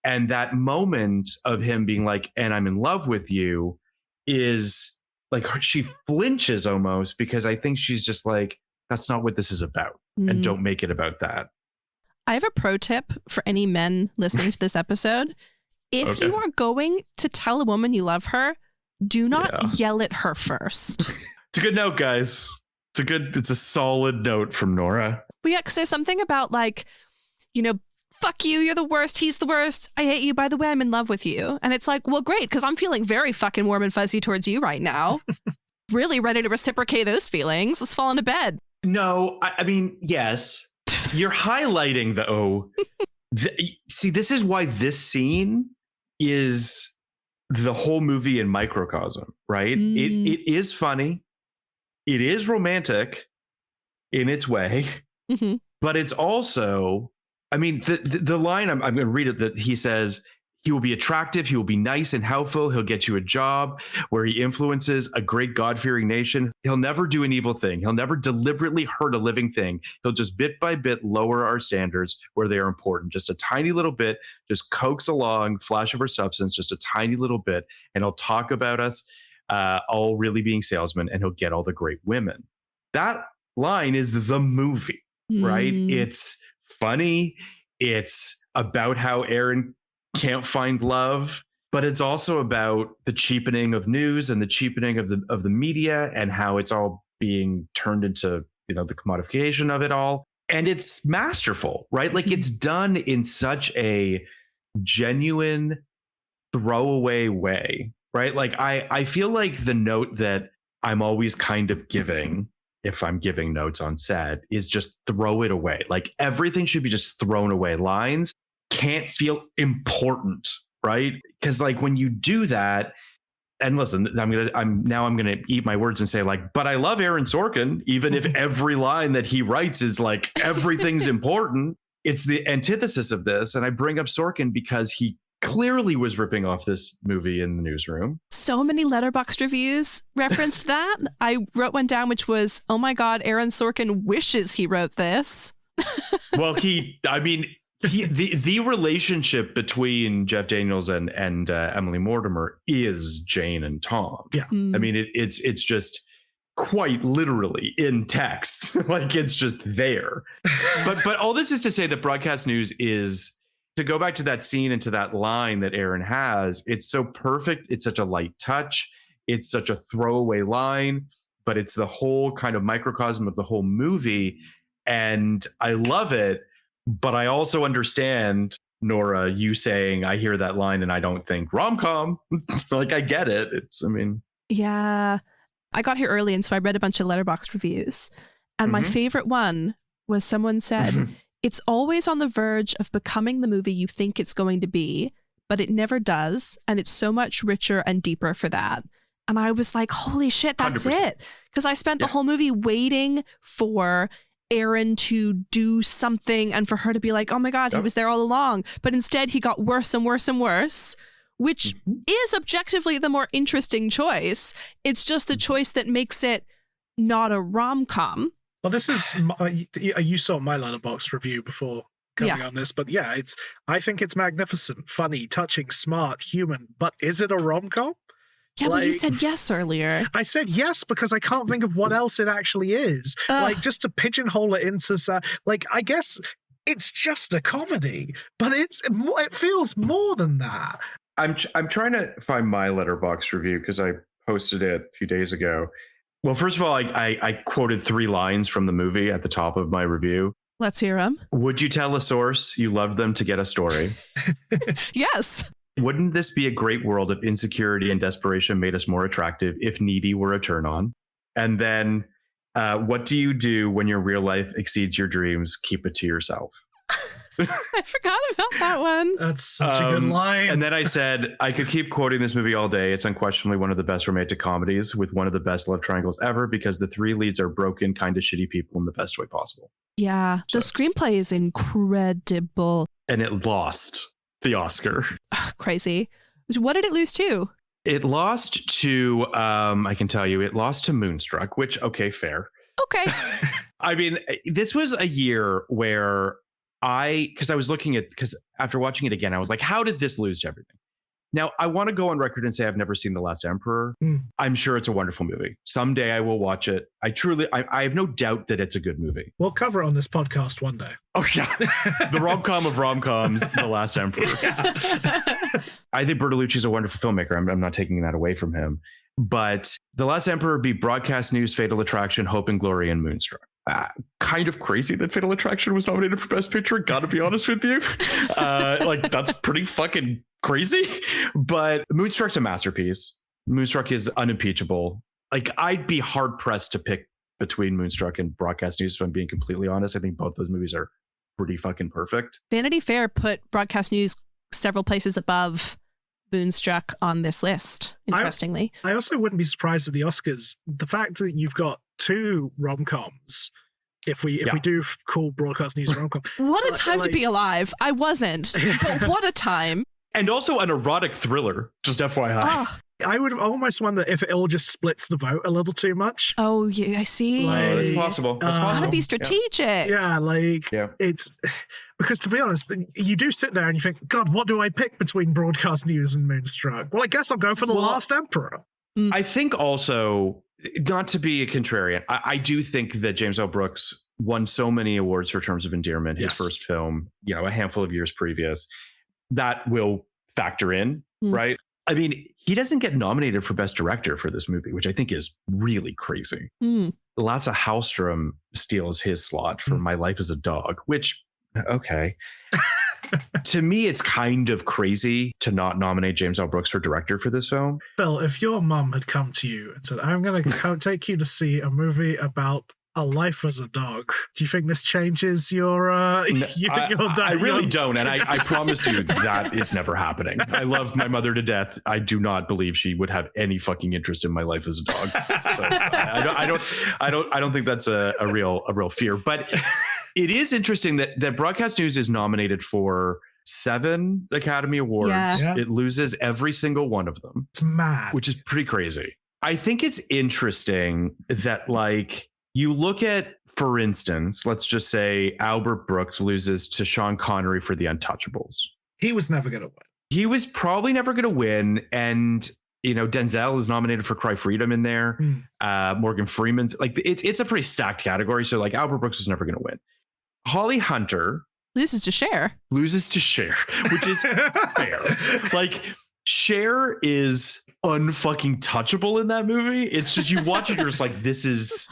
And that moment of him being like, and I'm in love with you is like, she flinches almost because I think she's just like, that's not what this is about. And don't make it about that. I have a pro tip for any men listening to this episode. If you are going to tell a woman you love her, do not yell at her first. It's a good note, guys. It's a solid note from Nora. But yeah, because there's something about like, you know, fuck you, you're the worst, he's the worst, I hate you, by the way, I'm in love with you. And it's like, well, great, because I'm feeling very fucking warm and fuzzy towards you right now. Really ready to reciprocate those feelings. Let's fall into bed. No, I mean, yes. You're highlighting though. See, this is why this scene is the whole movie in microcosm, right? It is funny. It is romantic in its way, but it's also, I mean, the line, I'm going to read it, that he says, he will be attractive, he will be nice and helpful, he'll get you a job where he influences a great God-fearing nation. He'll never do an evil thing. He'll never deliberately hurt a living thing. He'll just bit by bit lower our standards where they are important. Just a tiny little bit, just coax along, flash of our substance, just a tiny little bit, and he'll talk about us all really being salesmen, and he'll get all the great women. That line is the movie, right? It's funny. It's about how Aaron can't find love, but it's also about the cheapening of news and the cheapening of the media and how it's all being turned into, you know, the commodification of it all. And it's masterful, right? Like it's done in such a genuine throwaway way, right? Like I feel like the note that I'm always kind of giving, if I'm giving notes on set, is just throw it away. Like everything should be just thrown away. Lines can't feel important, right? Because like when you do that, and listen, I'm gonna eat my words and say like, but I love Aaron Sorkin, even if every line that he writes is like everything's important. It's the antithesis of this, and I bring up Sorkin because he clearly was ripping off this movie in the newsroom. So many Letterboxd reviews referenced that. I wrote one down, which was, oh my God, Aaron Sorkin wishes he wrote this. Well, the relationship between Jeff Daniels and Emily Mortimer is Jane and Tom. Yeah. I mean, it's just quite literally in text. Like, it's just there. But all this is to say that broadcast news is, to go back to that scene and to that line that Aaron has, it's so perfect. It's such a light touch. It's such a throwaway line, but it's the whole kind of microcosm of the whole movie. And I love it. But I also understand, Nora, you saying, I hear that line and I don't think rom-com. Like, I get it. Yeah. I got here early, and so I read a bunch of Letterboxd reviews. And my favorite one was someone said, it's always on the verge of becoming the movie you think it's going to be, but it never does. And it's so much richer and deeper for that. And I was like, holy shit, that's 100%. It. Because I spent the whole movie waiting for Aaron to do something and for her to be like, oh my God, he was there all along. But instead he got worse and worse and worse, which is objectively the more interesting choice. It's just the choice that makes it not a rom-com. Well, this is, you saw my Letterboxd review before coming on this, but yeah, I think it's magnificent, funny, touching, smart, human, but is it a rom-com? Yeah, but you said yes earlier. I said yes because I can't think of what else it actually is. Like, just to pigeonhole it into, like, I guess it's just a comedy, but it feels more than that. I'm trying to find my Letterboxd review because I posted it a few days ago. Well, first of all, I quoted 3 lines from the movie at the top of my review. Let's hear them. Would you tell a source you loved them to get a story? Yes. Wouldn't this be a great world if insecurity and desperation made us more attractive if needy were a turn on? And then, what do you do when your real life exceeds your dreams? Keep it to yourself. I forgot about that one. That's such a good line. And then I said, I could keep quoting this movie all day. It's unquestionably one of the best romantic comedies with one of the best love triangles ever because the 3 leads are broken, kind of shitty people in the best way possible. Yeah, the screenplay is incredible. And it lost the Oscar. Crazy. What did it lose to? It lost to, I can tell you, it lost to Moonstruck, which, okay, fair. Okay. I mean, this was a year where because after watching it again, I was like, how did this lose to everything? Now, I want to go on record and say I've never seen The Last Emperor. I'm sure it's a wonderful movie. Someday I will watch it. I have no doubt that it's a good movie. We'll cover it on this podcast one day. Oh, yeah. The rom-com of rom-coms, The Last Emperor. Yeah. I think Bertolucci's a wonderful filmmaker. I'm not taking that away from him. But The Last Emperor beat Broadcast News, Fatal Attraction, Hope and Glory, and Moonstruck. Kind of crazy that Fatal Attraction was nominated for Best Picture. Gotta be honest with you. Like, that's pretty fucking crazy. But Moonstruck's a masterpiece. Moonstruck is unimpeachable. Like, I'd be hard pressed to pick between Moonstruck and Broadcast News, if I'm being completely honest. I think both those movies are pretty fucking perfect. Vanity Fair put Broadcast News several places above Moonstruck on this list, interestingly. I also wouldn't be surprised at the Oscars. The fact that you've got 2 rom-coms, if we do call Broadcast News a rom-com. What a time to be alive. I wasn't, but what a time. And also an erotic thriller, just FYI. I would almost wonder if it all just splits the vote a little too much. Oh, yeah, I see. That's possible. That's possible. Gotta be strategic. Yeah, it's because, to be honest, you do sit there and you think, God, what do I pick between Broadcast News and Moonstruck? Well, I guess I'll go for The Last Emperor. I think also, not to be a contrarian, I do think that James L. Brooks won so many awards for Terms of Endearment, his first film, a handful of years previous. That will factor in, right? I mean, he doesn't get nominated for Best Director for this movie, which I think is really crazy. Lasse Hallström steals his slot for My Life as a Dog, which, okay. To me, it's kind of crazy to not nominate James L. Brooks for director for this film. Phil, if your mum had come to you and said, I'm going to take you to see a movie about a life as a dog, do you think this changes your I really don't, and I promise you that is never happening. I love my mother to death. I do not believe she would have any fucking interest in my life as a dog. So I don't think that's a real fear. But it is interesting that Broadcast News is nominated for 7 Academy Awards. Yeah. It loses every single one of them. It's mad. Which is pretty crazy. I think it's interesting that, like, you look at, for instance, let's just say Albert Brooks loses to Sean Connery for The Untouchables. He was never going to win. He was probably never going to win. And, you know, Denzel is nominated for Cry Freedom in there. Morgan Freeman's, like, it's a pretty stacked category. So, like, Albert Brooks is never going to win. Holly Hunter loses to Cher, which is fair. Like, Cher is unfucking touchable in that movie. It's just, you watch it, you're just like, this is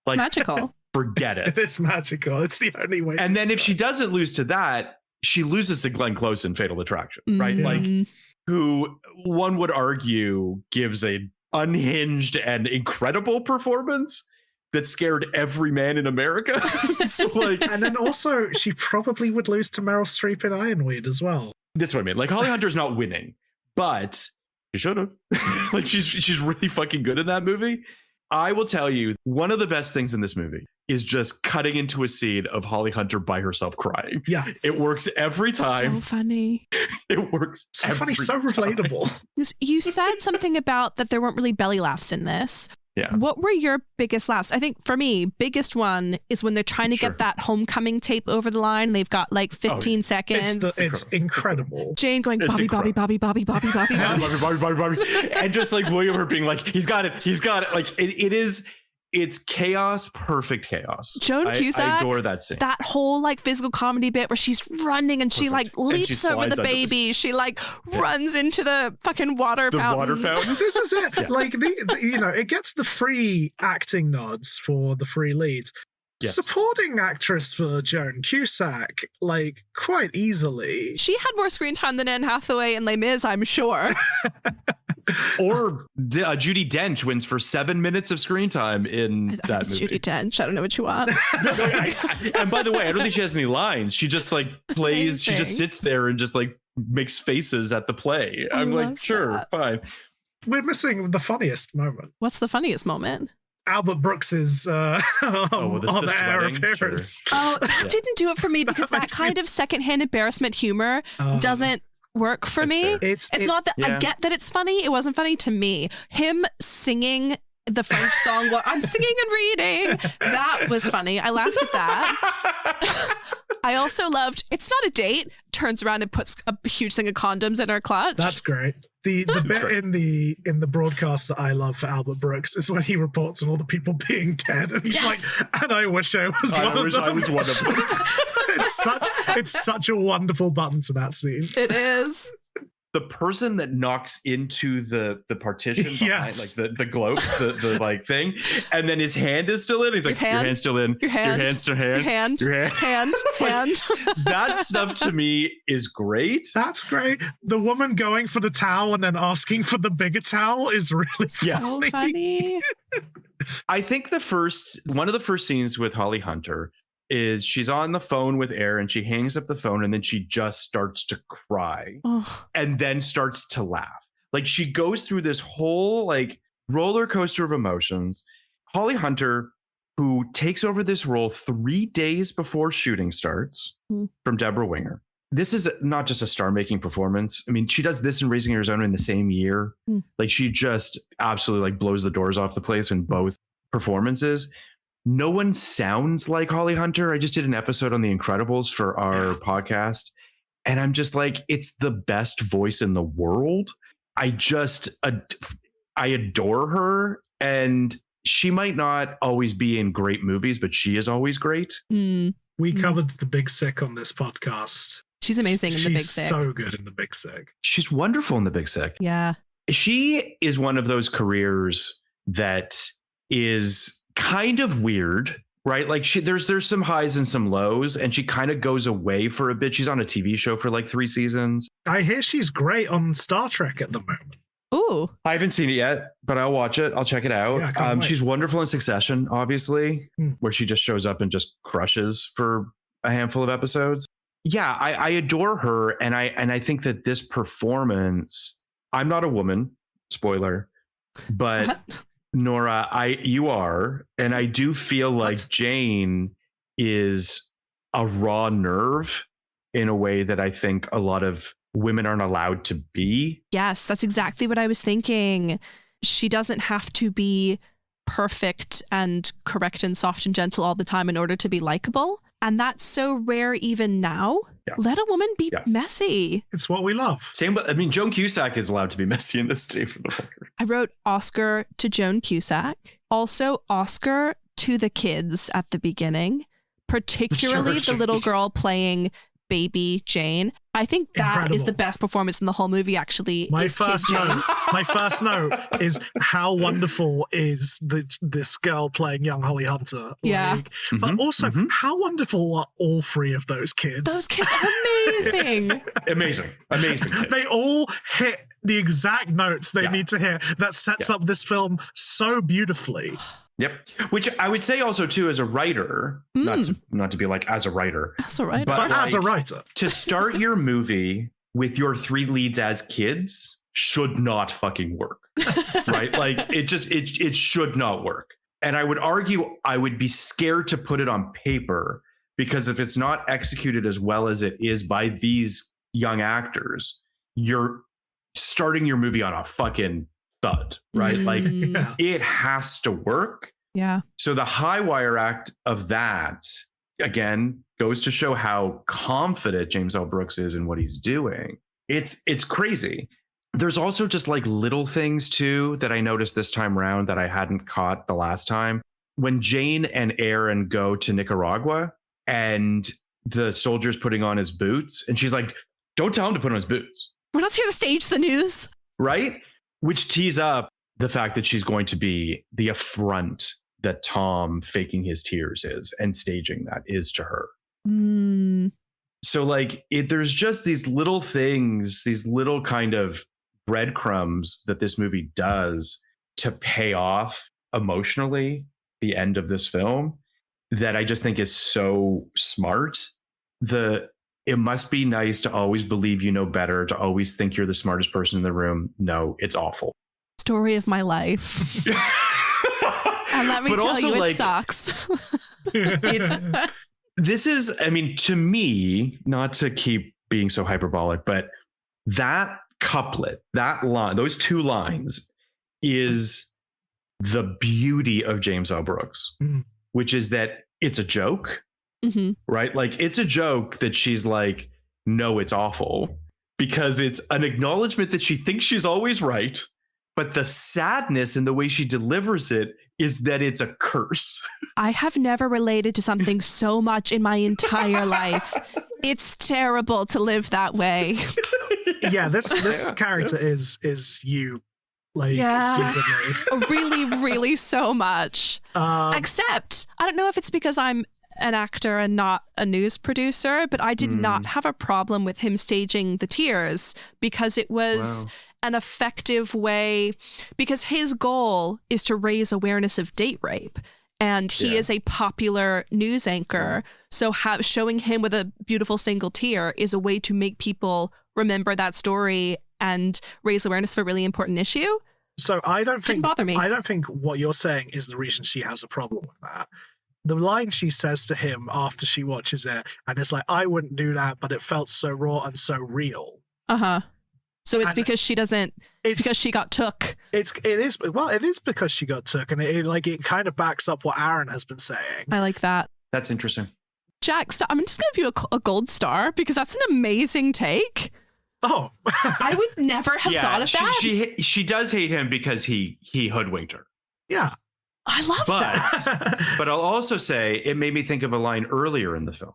like magical. Forget it. It's magical. It's the only way. And then if she doesn't lose to that, she loses to Glenn Close in Fatal Attraction, right? Like, who one would argue gives a unhinged and incredible performance that scared every man in America. So, like, and then also she probably would lose to Meryl Streep in Ironweed as well. This is what I mean. Like, Holly Hunter's not winning, but she should have. Like, she's really fucking good in that movie. I will tell you, one of the best things in this movie is just cutting into a scene of Holly Hunter by herself crying. Yeah. It works every time. So funny. It works so funny, so relatable. You said something about that there weren't really belly laughs in this. Yeah. What were your biggest laughs? I think for me, biggest one is when they're trying to get that homecoming tape over the line. They've got like 15 seconds. It's incredible. Jane going, Bobby, Bobby, Bobby, Bobby, Bobby, Bobby, Bobby. And just like William Hurt being like, he's got it. Like, it's chaos, perfect chaos. Joan Cusack, I adore that scene. That whole like physical comedy bit where she's running and she like leaps over the baby. She like runs into the fucking water fountain. This is it. Yeah. Like, it gets the free acting nods for the free leads. Yes. Supporting actress for Joan Cusack, like, quite easily. She had more screen time than Anne Hathaway in Les Mis, I'm sure. Or Judi Dench wins for 7 minutes of screen time in that movie. Judi Dench, I don't know what you want. And by the way, I don't think she has any lines. She just like plays. Amazing. She just sits there and just like makes faces at the play. I'm like, sure, fine. We're missing the funniest moment. What's the funniest moment? Albert Brooks's on-air appearance. Sure. Oh, that didn't do it for me because that kind of secondhand embarrassment humor doesn't work for me. It's not that I get that it's funny. It wasn't funny to me. Him singing the French song while I'm singing and reading, that was funny. I laughed at that. I also loved It's Not a Date, turns around and puts a huge thing of condoms in her clutch. That's great. The bit in the broadcast that I love for Albert Brooks is when he reports on all the people being dead, and he's like, and I wish I was one of them. I was one of them. It's such a wonderful button to that scene. It is. The person that knocks into the partition behind, like the globe, the like thing, and then his hand is still in. He's like, your hand's still in. Your hand's still in. Your hand. That stuff to me is great. That's great. The woman going for the towel and then asking for the bigger towel is really so funny. I think one of the first scenes with Holly Hunter is she's on the phone with Air and she hangs up the phone and then she just starts to cry and then starts to laugh. Like, she goes through this whole like roller coaster of emotions. Holly Hunter, who takes over this role 3 days before shooting starts from Deborah Winger. This is not just a star-making performance. I mean, she does this in Raising Arizona in the same year. Like, she just absolutely like blows the doors off the place in both performances. No one sounds like Holly Hunter. I just did an episode on The Incredibles for our podcast, and I'm just like, it's the best voice in the world. I adore her, and she might not always be in great movies, but she is always great. We covered The Big Sick on this podcast. She's amazing in The Big Sick. She's so good in The Big Sick. She's wonderful in The Big Sick. Yeah. She is one of those careers that is kind of weird, right? Like, there's some highs and some lows, and she kind of goes away for a bit. She's on a TV show for like 3 seasons. I hear she's great on Star Trek at the moment. Ooh. I haven't seen it yet, but I'll watch it. I'll check it out. Yeah, she's wonderful in Succession, obviously, where she just shows up and just crushes for a handful of episodes. Yeah, I adore her, and I think that this performance, I'm not a woman, spoiler, but Nora, you are, and I do feel like Jane is a raw nerve in a way that I think a lot of women aren't allowed to be. Yes, that's exactly what I was thinking. She doesn't have to be perfect and correct and soft and gentle all the time in order to be likable. And that's so rare even now. Yeah. Let a woman be messy. It's what we love. Same, but I mean, Joan Cusack is allowed to be messy in this too, for the record. I wrote Oscar to Joan Cusack. Also, Oscar to the kids at the beginning, particularly the little girl playing baby Jane. I think that is the best performance in the whole movie, actually. My first note is how wonderful is this girl playing young Holly Hunter. Yeah. But also, how wonderful are all three of those kids? Those kids are amazing. Amazing kids. They all hit the exact notes they need to hear. That sets up this film so beautifully. Yep. Which I would say also too, as a writer, not to be like as a writer, but as a writer, to start your movie with your three leads as kids should not fucking work, right? Like it should not work. And I would argue I would be scared to put it on paper, because if it's not executed as well as it is by these young actors, you're starting your movie on a fucking thud, right? Like it has to work. Yeah. So the high wire act of that, again, goes to show how confident James L. Brooks is in what he's doing. It's crazy. There's also just like little things too that I noticed this time around that I hadn't caught the last time. When Jane and Aaron go to Nicaragua and the soldier's putting on his boots, and she's like, don't tell him to put on his boots. We're not here to stage the news. Right? Which tees up the fact that she's going to be the affront that Tom faking his tears is, and staging that is to her. So like there's just these little things, these little kind of breadcrumbs that this movie does to pay off emotionally the end of this film that I just think is so smart. It must be nice to always believe you know better, to always think you're the smartest person in the room. No, it's awful. Story of my life. And let me tell you, it sucks. This is, I mean, to me, not to keep being so hyperbolic, but that couplet, that line, those two lines is the beauty of James L. Brooks, which is that it's a joke. Right? Like it's a joke that she's like, no, it's awful, because it's an acknowledgement that she thinks she's always right. But the sadness in the way she delivers it is that it's a curse. I have never related to something so much in my entire life. It's terrible to live that way. Yeah, this character is you. Like, stupidly. Really, really so much. Except, I don't know if it's because I'm an actor and not a news producer, but I did not have a problem with him staging the tears, because it was an effective way, because his goal is to raise awareness of date rape. And he is a popular news anchor. So showing him with a beautiful single tear is a way to make people remember that story and raise awareness of a really important issue. So I don't think, didn't bother me. I don't think what you're saying is the reason she has a problem with that. The line she says to him after she watches it, and it's like, I wouldn't do that, but it felt so raw and so real. So it's because she doesn't. It's because she got took. It is because she got took, and it kind of backs up what Aaron has been saying. I like that. That's interesting. Jack, I'm just gonna give you a gold star, because that's an amazing take. Oh, I would never have thought of that. She does hate him because he hoodwinked her. Yeah. I love that. But I'll also say it made me think of a line earlier in the film,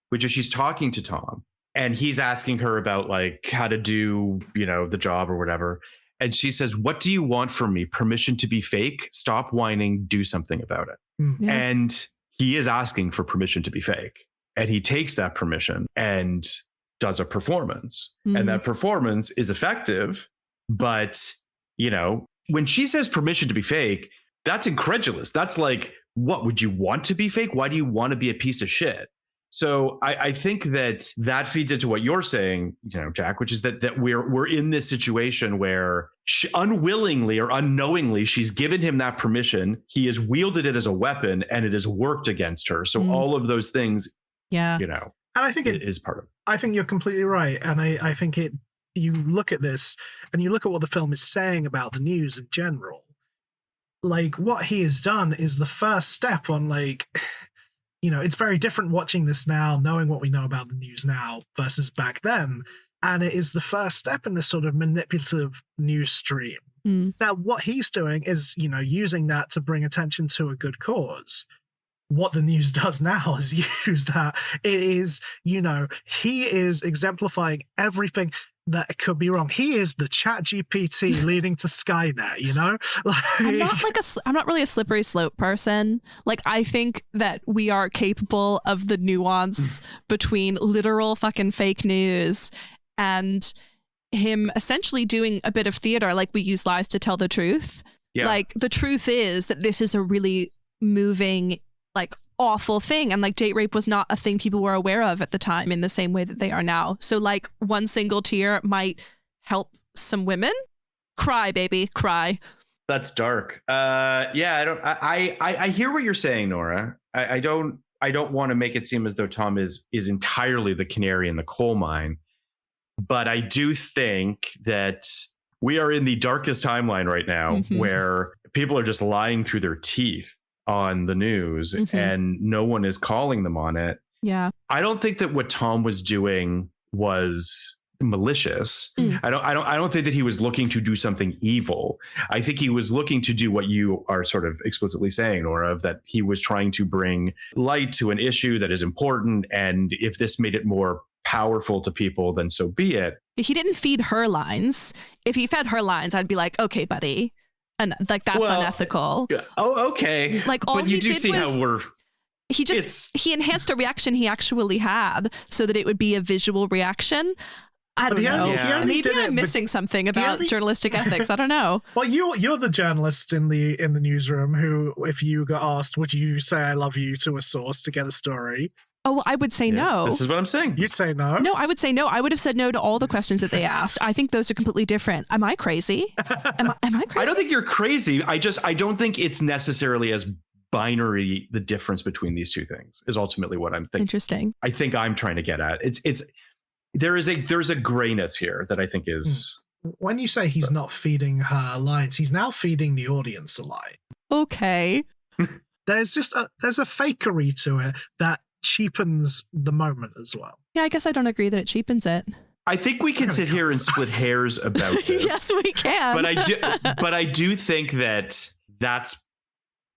which is she's talking to Tom and he's asking her about like how to do, the job or whatever. And she says, what do you want from me? Permission to be fake? Stop whining. Do something about it. Yeah. And he is asking for permission to be fake. And he takes that permission and does a performance. And that performance is effective. But, when she says permission to be fake, that's incredulous. That's like, what, would you want to be fake? Why do you want to be a piece of shit? So I think that feeds into what you're saying, Jack, which is that we're in this situation where she, unwillingly or unknowingly, she's given him that permission. He has wielded it as a weapon and it has worked against her. So all of those things, And I think it is part of it. I think you're completely right. And I think you look at this and you look at what the film is saying about the news in general. Like, what he has done is the first step on, like, it's very different watching this now, knowing what we know about the news now versus back then. And it is the first step in this sort of manipulative news stream. Now, what he's doing is, using that to bring attention to a good cause. What the news does now is use that. It is, he is exemplifying everything that could be wrong. He is the chat GPT leading to Skynet, Like, I'm not really a slippery slope person. Like, I think that we are capable of the nuance between literal fucking fake news and him essentially doing a bit of theater. Like, we use lies to tell the truth. Yeah. Like, the truth is that this is a really moving, like, awful thing, and like date rape was not a thing people were aware of at the time in the same way that they are now. So like one single tear might help some women. Cry, baby, cry. That's dark. I hear what you're saying, Nora. I don't want to make it seem as though Tom is entirely the canary in the coal mine, but I do think that we are in the darkest timeline right now where people are just lying through their teeth on the news and no one is calling them on it. Yeah. I don't think that what Tom was doing was malicious. I don't think that he was looking to do something evil. I think he was looking to do what you are sort of explicitly saying, Nora, that he was trying to bring light to an issue that is important. And if this made it more powerful to people, then so be it. He didn't feed her lines. If he fed her lines, I'd be like, okay, buddy. And like, that's unethical. Oh, okay. Like, all but you he do did see was, how we're. He enhanced a reaction he actually had so that it would be a visual reaction. I don't know. Maybe I'm missing something about journalistic ethics. I don't know. Well, you're the journalist in the newsroom who, if you got asked, would you say "I love you" to a source to get a story? Oh, well, I would say no. This is what I'm saying. You'd say no? No, I would say no. I would have said no to all the questions that they asked. I think those are completely different. Am I crazy? Am I crazy? I don't think you're crazy. I don't think it's necessarily as binary. The difference between these two things is ultimately what I'm thinking. Interesting. I think I'm trying to get at. There's a grayness here that I think is. When you say he's not feeding her lines, he's now feeding the audience a line. Okay. There's a fakery to it that cheapens the moment as well. Yeah, I guess I don't agree that it cheapens it. I think we can sit here and split hairs about this. Yes, we can. But I do think that that's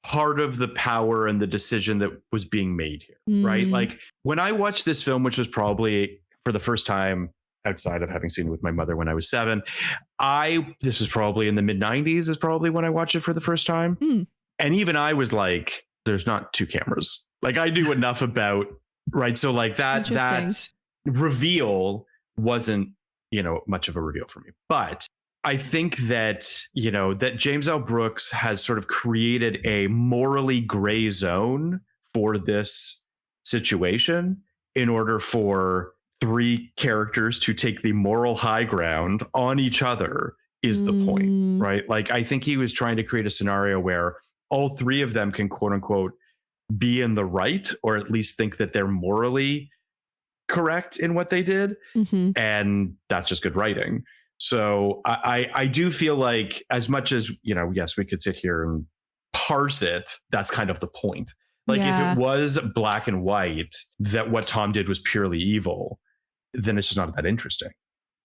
part of the power and the decision that was being made here, right? Like, when I watched this film, which was probably for the first time outside of having seen it with my mother when I was 7, this was probably in the mid-90s is probably when I watched it for the first time. And even I was like, there's not 2 cameras. Like, I knew enough about, right? So like that reveal wasn't, much of a reveal for me. But I think that, that James L. Brooks has sort of created a morally gray zone for this situation in order for 3 characters to take the moral high ground on each other is the point, right? Like, I think he was trying to create a scenario where all 3 of them can, quote unquote, be in the right, or at least think that they're morally correct in what they did. And that's just good writing. So I do feel like, as much as, yes, we could sit here and parse it, that's kind of the point. Like, if it was black and white, that what Tom did was purely evil, then it's just not that interesting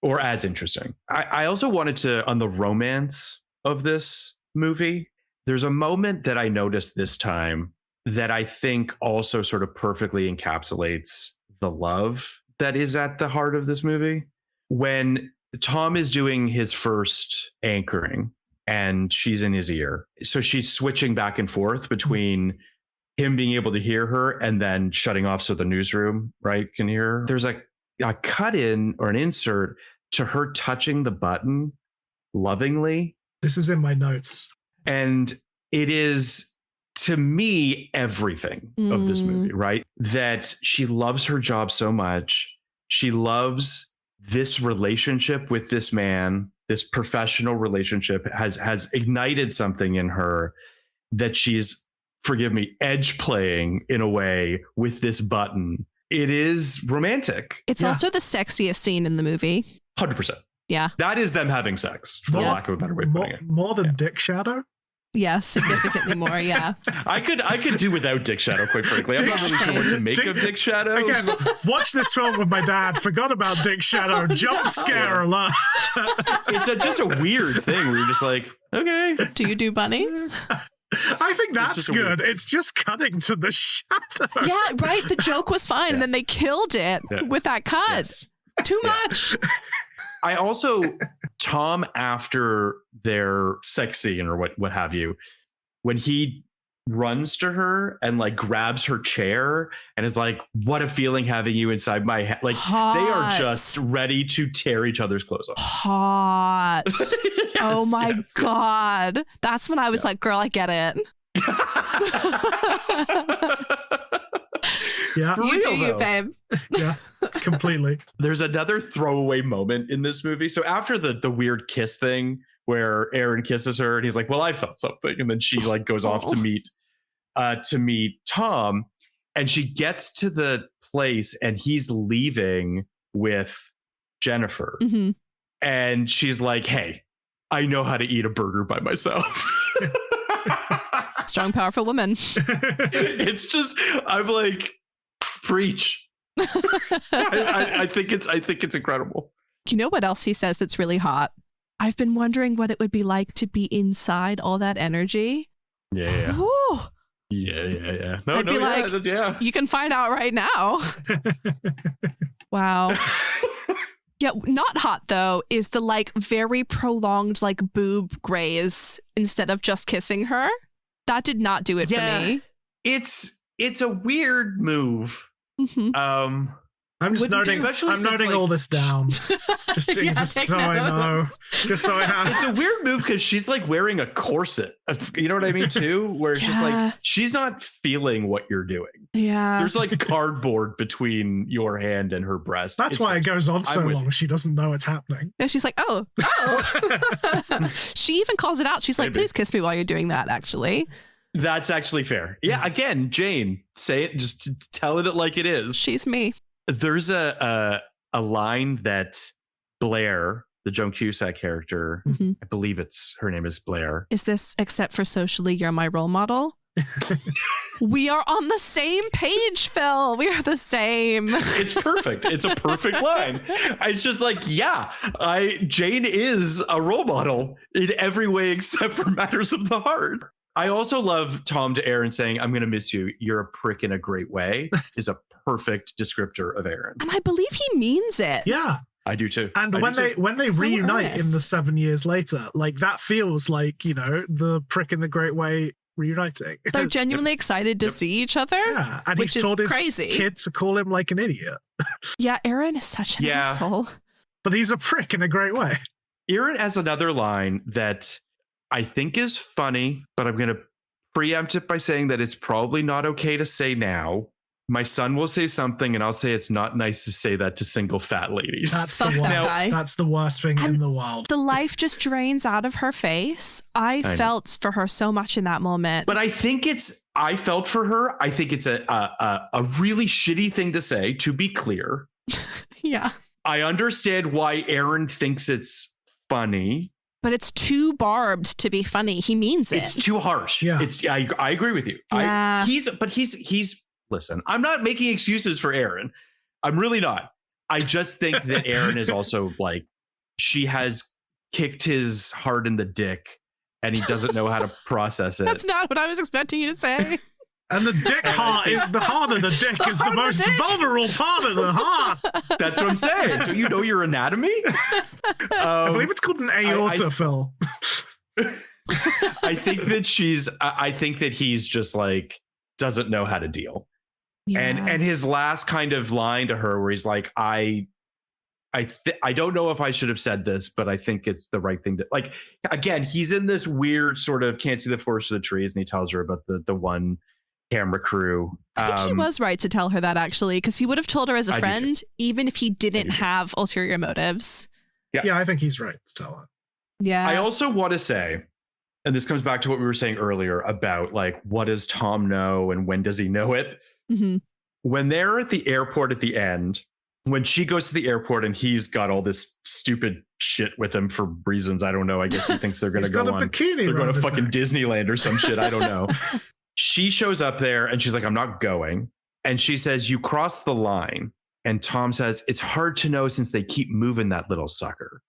or as interesting. I also wanted to, on the romance of this movie, there's a moment that I noticed this time that I think also sort of perfectly encapsulates the love that is at the heart of this movie. When Tom is doing his first anchoring and she's in his ear. So she's switching back and forth between him being able to hear her and then shutting off so the newsroom, right, can hear her. There's a cut in or an insert to her touching the button lovingly. This is in my notes. And it is, to me, everything of this movie, right? That she loves her job so much. She loves this relationship with this man. This professional relationship has ignited something in her that she's, forgive me, edge playing in a way with this button It is romantic. It's also the sexiest scene in the movie. 100%. Yeah. That is them having sex, for lack of a better way of putting it. More than Dick Shadow? Yeah, significantly more, yeah. I could do without Dick Shadow, quite frankly. I'm not really sure what to make of Dick Shadow. Again, watch this film with my dad. Forgot about Dick Shadow. Jump scare alert. It's just a weird thing where you're just like, okay. Do you do bunnies? I think that's good. It's just cutting to the shadow. Yeah, right. The joke was fine. And then they killed it with that cut. Yes. Too much. I also, Tom, after their sex scene or what have you, when he runs to her and like grabs her chair and is like, what a feeling having you inside my head. Like Hot. They are just ready to tear each other's clothes off. Hot. Oh my God. That's when I was like, girl, I get it. Yeah, you do you, babe. Yeah, completely. There's another throwaway moment in this movie. So after the weird kiss thing where Aaron kisses her and he's like, well, I felt something. And then she like goes off to meet Tom, and she gets to the place and he's leaving with Jennifer. Mm-hmm. And she's like, hey, I know how to eat a burger by myself. Strong, powerful woman. It's just, I'm like, preach. I think it's incredible. You know what else he says that's really hot? I've been wondering what it would be like to be inside all that energy. Yeah. Ooh. Yeah. I'd be like, you can find out right now. Wow. Yeah, not hot though is the like very prolonged like boob graze instead of just kissing her. That did not do it for me. It's a weird move. Mm-hmm. I'm just noting. I'm noting all this down, just so I know. Just so I have. It's a weird move because she's like wearing a corset. You know what I mean too? Where it's just like she's not feeling what you're doing. Yeah. There's like cardboard between your hand and her breast. That's why it goes on so long. She doesn't know it's happening. And she's like, oh. She even calls it out. She's like, please kiss me while you're doing that. Actually. That's actually fair. Yeah. Again, Jane, say it. Just tell it like it is. She's me. There's a line that Blair, the Joan Cusack character, I believe her name is Blair. Is this except for socially, you're my role model? We are on the same page, Phil. We are the same. It's perfect. It's a perfect line. It's just like, Jane is a role model in every way except for matters of the heart. I also love Tom to Aaron saying, I'm going to miss you. You're a prick in a great way is a perfect descriptor of Aaron. And I believe he means it. Yeah. I do too. And when they so reunite earnest. In the 7 years later, like that feels like, the prick in the great way reuniting. They're genuinely excited to see each other. Yeah. And which he's told his crazy. Kid to call him like an idiot. Yeah, Aaron is such an asshole. But he's a prick in a great way. Aaron has another line that I think is funny, but I'm going to preempt it by saying that it's probably not okay to say now. My son will say something and I'll say it's not nice to say that to single fat ladies. That's the worst. That's the worst thing in the world. The life just drains out of her face. I felt for her so much in that moment. But I think I felt for her. I think it's a really shitty thing to say, to be clear. Yeah. I understand why Aaron thinks it's funny. But it's too barbed to be funny. He means it. It's too harsh. Yeah. I agree with you. Yeah. He's listen, I'm not making excuses for Aaron. I'm really not. I just think that Aaron is also like, she has kicked his heart in the dick and he doesn't know how to process it. That's not what I was expecting you to say. And the dick heart, the heart of the dick is the most vulnerable part of the heart. That's what I'm saying. Don't you know your anatomy? I believe it's called an aorta, Phil. I think that he's just like, doesn't know how to deal. Yeah. And his last kind of line to her where he's like, I don't know if I should have said this, but I think it's the right thing to, like, again, he's in this weird sort of can't see the forest for the trees. And he tells her about the one camera crew. I think he was right to tell her that, actually, because he would have told her as a friend, even if he didn't have ulterior motives. Yeah, I think he's right to tell her. Yeah. I also want to say, and this comes back to what we were saying earlier about like, what does Tom know and when does he know it? Mm-hmm. when they're at the airport at the end, when she goes to the airport and he's got all this stupid shit with him for reasons I don't know. I guess he thinks they're going to go on. They're going to fucking Disneyland or some shit. I don't know. She shows up there and she's like, I'm not going. And she says, you crossed the line. And Tom says, it's hard to know since they keep moving that little sucker.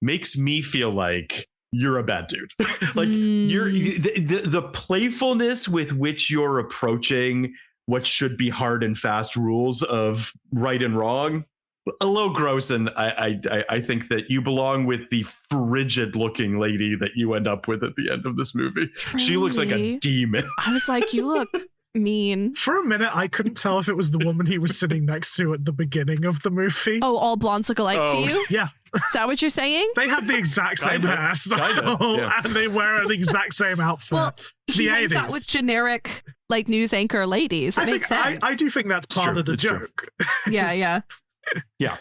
Makes me feel like you're a bad dude. Like you're the playfulness with which you're approaching what should be hard and fast rules of right and wrong, a little gross. And I think that you belong with the frigid looking lady that you end up with at the end of this movie. Really? She looks like a demon. I was like, you look mean. For a minute, I couldn't tell if it was the woman he was sitting next to at the beginning of the movie. Oh, all blondes look alike to you? Yeah. Is that what you're saying? They have the exact same hairstyle and they wear the exact same outfit. Well, it's the 80s. Hangs out with generic like news anchor ladies. It makes sense. I do think that's part of the joke. Yeah. Yeah.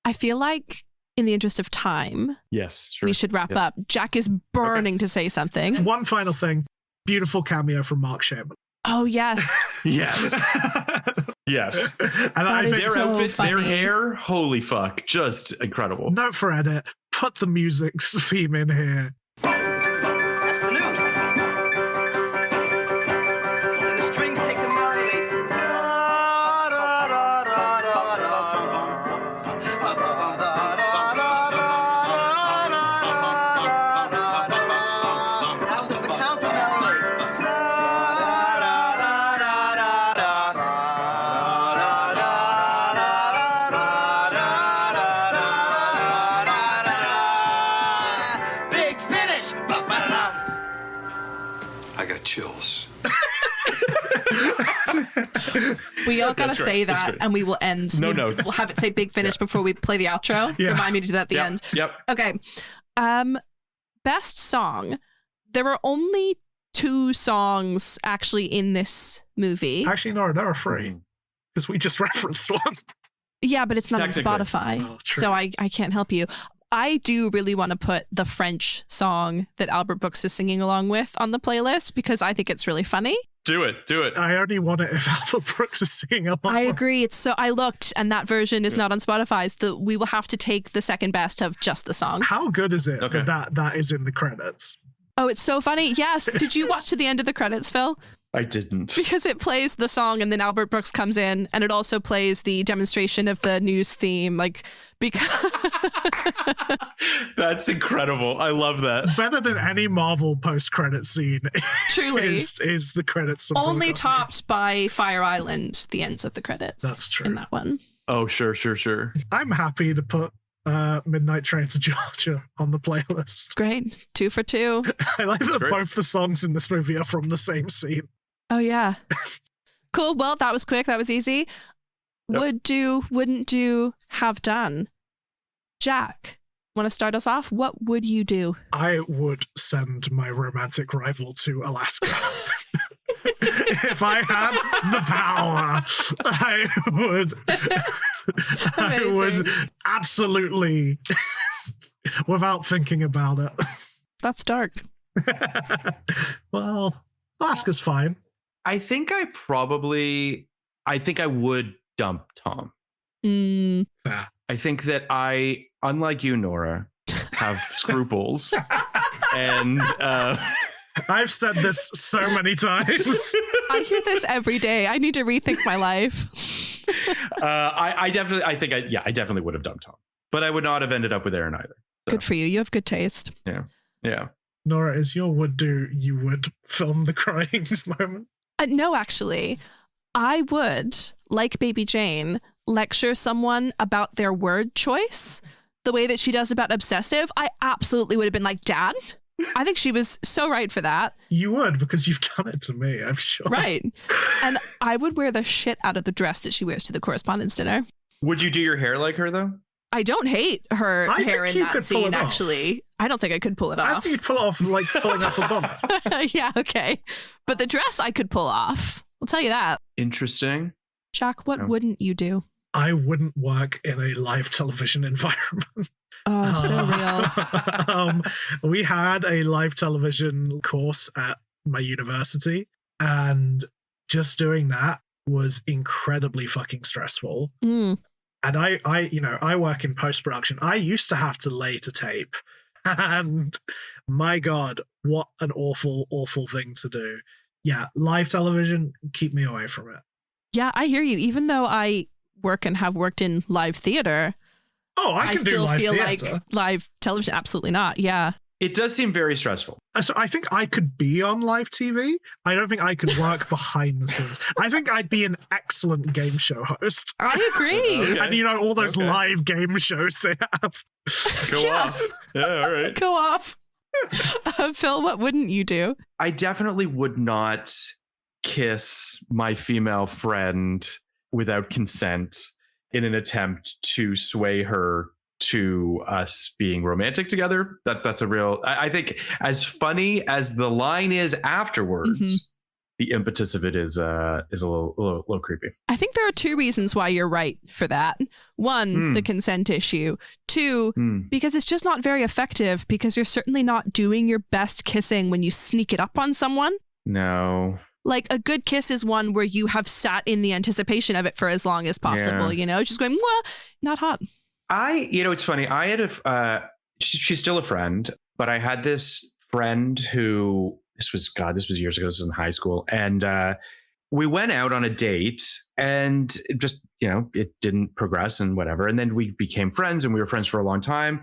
I feel like in the interest of time, we should wrap up. Jack is burning to say something. One final thing. Beautiful cameo from Mark Shaman. Oh, yes. Yes. Yes. And I think their outfits, their hair, holy fuck, just incredible. Note for edit, put the music's theme in here. That's the news. And the strings take the melody. Out is the counter melody. Big finish. I got chills. We all gotta say that, and we will end. No notes. We'll have it say big finish before we play the outro. Yeah. Remind me to do that at the end. Yep. Okay. Best song. There are only 2 songs actually in this movie. Actually, no, there are 3. Because we just referenced one. Yeah, but it's not on Technically. Spotify. Oh, true. So I can't help you. I do really want to put the French song that Albert Brooks is singing along with on the playlist because I think it's really funny. Do it. I only want it if Albert Brooks is singing along. I agree. I looked and that version is not on Spotify. We will have to take the second best of just the song. How good is it that is in the credits? Oh, it's so funny. Yes. Did you watch to the end of the credits, Phil? I didn't. Because it plays the song and then Albert Brooks comes in and it also plays the demonstration of the news theme. Because That's incredible. I love that. Better than any Marvel post-credit scene. Truly. is the credits. Only topped by Fire Island, the ends of the credits. That's true. In that one. Oh, sure. I'm happy to put Midnight Train to Georgia on the playlist. Great. 2 for 2. I like that great. both the songs in this movie are from the same scene. Oh, yeah. Cool. Well, that was quick. That was easy. Yep. Would do, wouldn't do, have done. Jack, want to start us off? What would you do? I would send my romantic rival to Alaska. If I had the power, I would absolutely, without thinking about it. That's dark. Well, Alaska's fine. I think I would dump Tom. Fair. I think that I, unlike you, Nora, have scruples. And I've said this so many times. I hear this every day. I need to rethink my life. I definitely would have dumped Tom. But I would not have ended up with Aaron either. So. Good for you. You have good taste. Yeah. Nora, is your would do you would film the crying moment? No, actually. I would, like Baby Jane, lecture someone about their word choice the way that she does about obsessive. I absolutely would have been like, Dad, I think she was so right for that. You would, because you've done it to me, I'm sure. Right. And I would wear the shit out of the dress that she wears to the correspondence dinner. Would you do your hair like her, though? I don't hate her I hair think in you that could pull scene, it off. actually. I don't think I could pull it I off. think you'd pull it off like pulling off a bump. Yeah, okay. But the dress I could pull off. I'll tell you that. Interesting. Jack, what wouldn't you do? I wouldn't work in a live television environment. Oh, so real. We had a live television course at my university, and just doing that, was incredibly fucking stressful. Mm. And I work in post-production. I used to have to lay to tape. And my God, what an awful, awful thing to do. Yeah, live television, keep me away from it. Yeah, I hear you. Even though I work and have worked in live theater, I can still do live feel theater. like live television, absolutely not. Yeah. It does seem very stressful. So I think I could be on live TV. I don't think I could work behind the scenes. I think I'd be an excellent game show host. I agree. Okay. And all those live game shows they have. Go off. Yeah, all right. Go off. Phil, what wouldn't you do? I definitely would not kiss my female friend without consent in an attempt to sway her to us being romantic together. That's a real, I think, as funny as the line is afterwards, the impetus of it is a little creepy. I think there are two reasons why you're right for that. One, the consent issue. Two, because it's just not very effective, because you're certainly not doing your best kissing when you sneak it up on someone. No. Like, a good kiss is one where you have sat in the anticipation of it for as long as possible, just going, well, not hot. It's funny. I had she's still a friend, but I had this friend who, this was years ago. This was in high school. And we went out on a date and just, it didn't progress and whatever. And then we became friends and we were friends for a long time.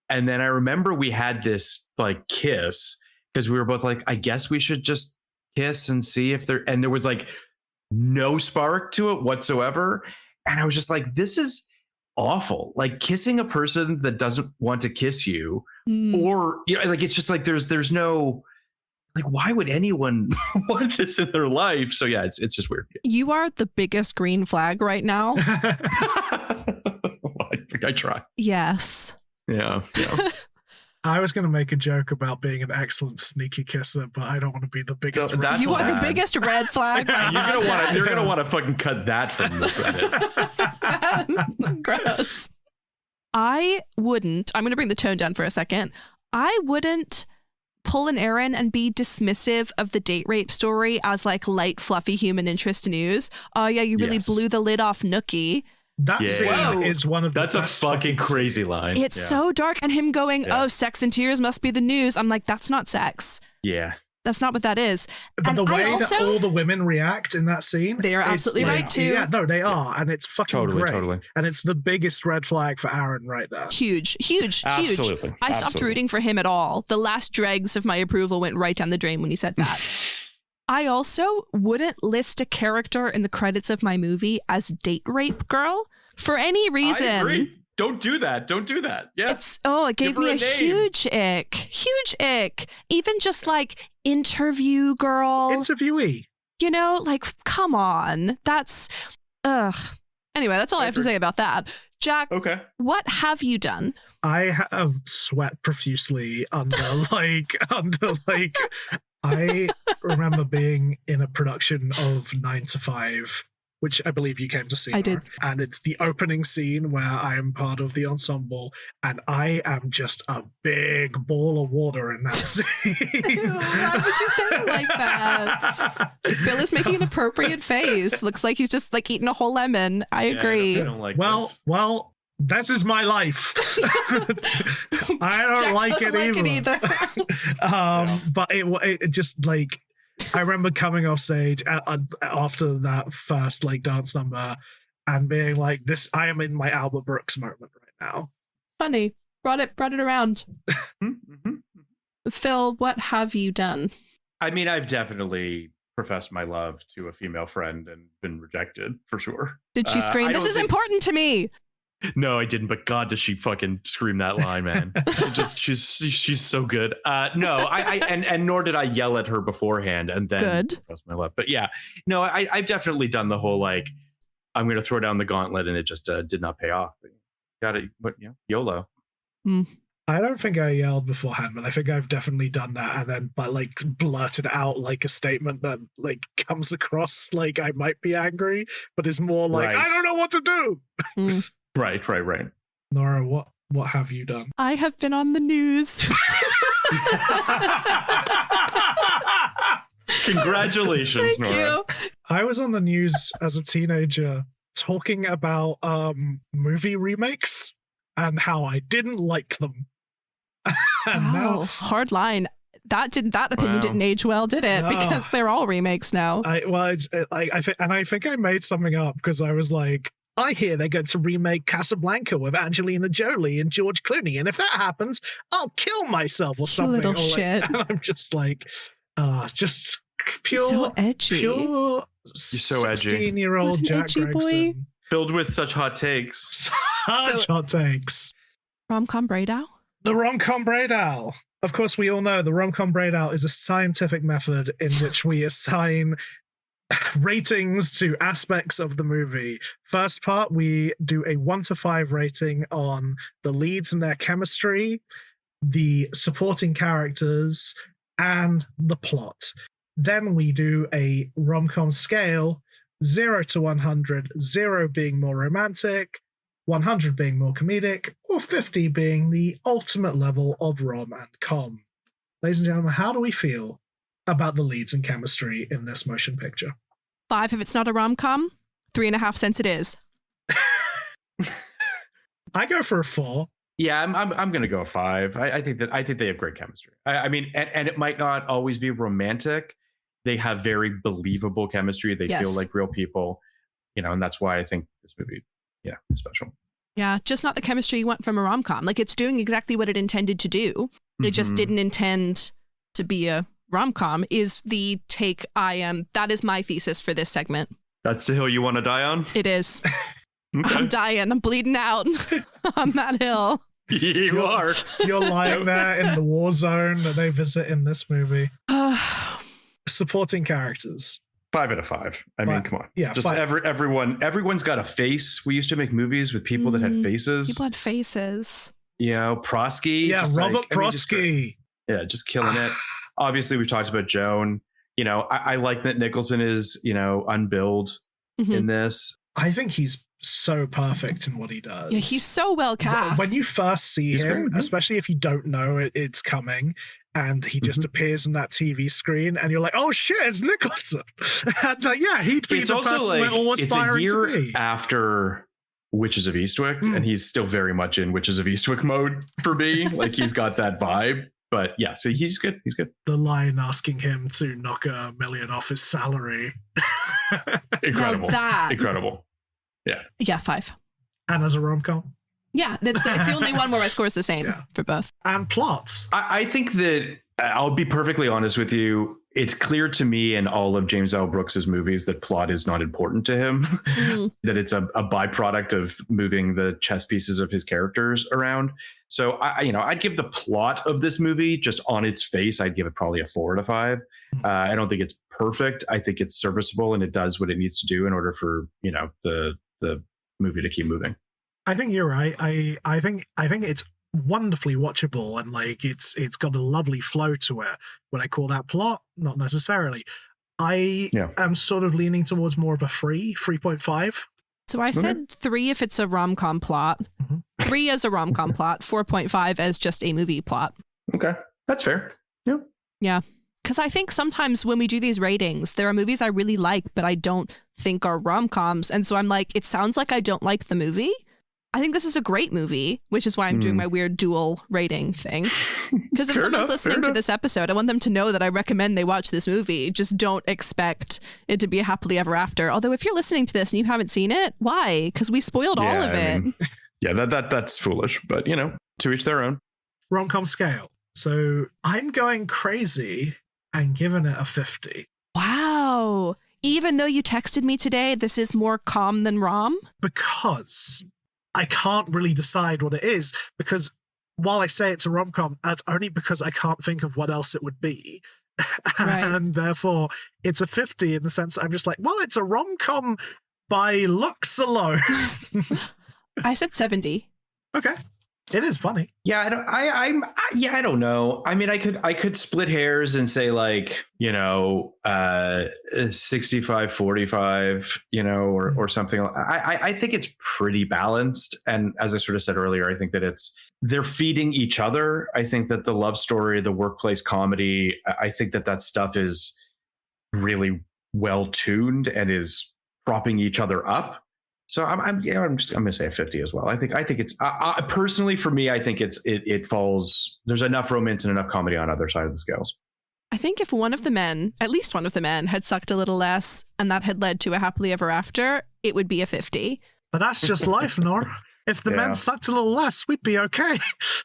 And then I remember we had this like kiss because we were both like, I guess we should just kiss and see if there was like no spark to it whatsoever. And I was just like, this is awful. Like kissing a person that doesn't want to kiss you, or it's just like there's no, like, why would anyone want this in their life? So yeah, it's just weird. You are the biggest green flag right now. Well, I try. Yes. Yeah. I was going to make a joke about being an excellent sneaky kisser, but I don't want to be the biggest. So that's you are the biggest red flag. Right You're gonna want to fucking cut that from this edit. Gross. I wouldn't. I'm going to bring the tone down for a second. I wouldn't pull an Aaron and be dismissive of the date rape story as like light, fluffy human interest news. Oh yeah, you really blew the lid off Nookie. That scene is one of the That's a fucking crazy line. It's so dark. And him going, oh, sex and tears must be the news. I'm like, that's not sex. Yeah. That's not what that is. But and the way that all the women react in that scene, they are absolutely right too. Yeah, no, they are. And it's fucking great. Totally. And it's the biggest red flag for Aaron right there. Huge. Absolutely. I stopped rooting for him at all. The last dregs of my approval went right down the drain when he said that. I also wouldn't list a character in the credits of my movie as date rape girl for any reason. I agree. Don't do that. Yes. It gave me a huge ick. Even just like interview girl. Interviewee. Like, come on. That's, Anyway, that's all I have to say about that. Jack, okay. What have you done? I have sweat profusely under I remember being in a production of 9 to 5, which I believe you came to see. I did. And it's the opening scene where I am part of the ensemble, and I am just a big ball of water in that scene. Why would you say it like that? Phil is making an appropriate face. Looks like he's just like eating a whole lemon. I agree. I don't like this. Well, this is my life. I don't like it either. But it just like, I remember coming off stage after that first like dance number and being like, "This, I am in my Albert Brooks moment right now." Funny, brought it around. Phil, what have you done? I mean, I've definitely professed my love to a female friend and been rejected for sure. Did she scream, "This is important to me"? No, I didn't. But God, does she fucking scream that line, man? She's so good. No, and nor did I yell at her beforehand and then profess my love. But yeah, no, I've definitely done the whole like, I'm going to throw down the gauntlet, and it just did not pay off. Got it, but YOLO. I don't think I yelled beforehand, but I think I've definitely done that, and then like blurted out like a statement that like comes across like I might be angry, but is more like I don't know what to do. Right. Nora, what have you done? I have been on the news. Congratulations, Nora. Thank you. I was on the news as a teenager talking about movie remakes and how I didn't like them. And now, hard line. That opinion didn't age well, did it? No. Because they're all remakes now. I think I made something up because I was like, I hear they're going to remake Casablanca with Angelina Jolie and George Clooney, and if that happens, I'll kill myself or something. little shit. And I'm just like, just pure, so edgy. pure so edgy. 16-year-old What an Jack edgy boy. Gregson. Filled with such hot takes. Such hot takes. Rom-com Braydow? The romcom Braydow. Of course, we all know the romcom Braydow is a scientific method in which we assign ratings to aspects of the movie. First part, we do a 1 to 5 rating on the leads and their chemistry, the supporting characters, and the plot. Then we do a romcom scale, 0 to 100, 0 being more romantic, 100 being more comedic, or 50 being the ultimate level of rom and com. Ladies and gentlemen, how do we feel about the leads and chemistry in this motion picture? 5 if it's not a rom-com, 3.5 cents it is. I go for a 4. Yeah, I'm gonna go 5. I think they have great chemistry. I mean, and it might not always be romantic. They have very believable chemistry. They feel like real people, and that's why I think this movie, is special. Yeah, just not the chemistry you want from a rom-com. Like, it's doing exactly what it intended to do. It just didn't intend to be a rom-com, is the take that is my thesis for this segment. That's the hill you want to die on? It is. Okay. I'm dying. I'm bleeding out on that hill. You are. You're lying there in the war zone that they visit in this movie. Supporting characters. 5 out of 5. I mean, come on. Yeah, just 5. everyone's got a face. We used to make movies with people that had faces. People had faces. Prosky. Yeah, Robert Prosky. Just killing it. Obviously, we've talked about Joan. I like that Nicholson is, unbilled in this. I think he's so perfect in what he does. Yeah, he's so well cast. When you first see him, great, especially if you don't know it's coming, and he just appears on that TV screen, and you're like, "Oh shit, it's Nicholson!" And he'd be the person we're all aspiring to be. It's a year after Witches of Eastwick, and he's still very much in Witches of Eastwick mode for me. Like, he's got that vibe. But yeah, so he's good. He's good. The line asking him to knock $1 million off his salary. Incredible. Incredible. Yeah. Yeah, 5. And as a rom-com? Yeah, it's the only one where my score is the same for both. And plot. I think that, I'll be perfectly honest with you, it's clear to me in all of James L. Brooks's movies that plot is not important to him, that it's a byproduct of moving the chess pieces of his characters around. So I'd give the plot of this movie just on its face, I'd give it probably a 4 out of 5. I don't think it's perfect. I think it's serviceable and it does what it needs to do in order for, the movie to keep moving. I think you're right. I think it's wonderfully watchable, and it's got a lovely flow to it. When I call that plot, not necessarily. I am sort of leaning towards more of a 3.5. So I said 3 if it's a rom-com plot, 3 as a rom-com plot, 4.5 as just a movie plot. Okay, that's fair. Yeah. Because I think sometimes when we do these ratings, there are movies I really like, but I don't think are rom-coms. And so I'm like, it sounds like I don't like the movie. I think this is a great movie, which is why I'm doing my weird dual rating thing. Because if someone's listening to this episode, I want them to know that I recommend they watch this movie. Just don't expect it to be a happily ever after. Although if you're listening to this and you haven't seen it, why? Because we spoiled all of it. That's foolish, but to each their own. Rom-com scale. So I'm going crazy and giving it a 50. Wow. Even though you texted me today, this is more com than rom? Because I can't really decide what it is, because while I say it's a rom-com, that's only because I can't think of what else it would be. And therefore, it's a 50 in the sense I'm just like, well, it's a rom-com by looks alone. I said 70. Okay. It is funny. Yeah, I don't know. I mean, I could split hairs and say 65, 45, or something. I think it's pretty balanced. And as I sort of said earlier, I think that they're feeding each other. I think that the love story, the workplace comedy, I think that stuff is really well tuned and is propping each other up. So I'm going to say a 50 as well. I think it's personally for me, I think it falls. There's enough romance and enough comedy on other side of the scales. I think if at least one of the men had sucked a little less and that had led to a happily ever after, it would be a 50. But that's just life, Nora. If the men sucked a little less, we'd be okay.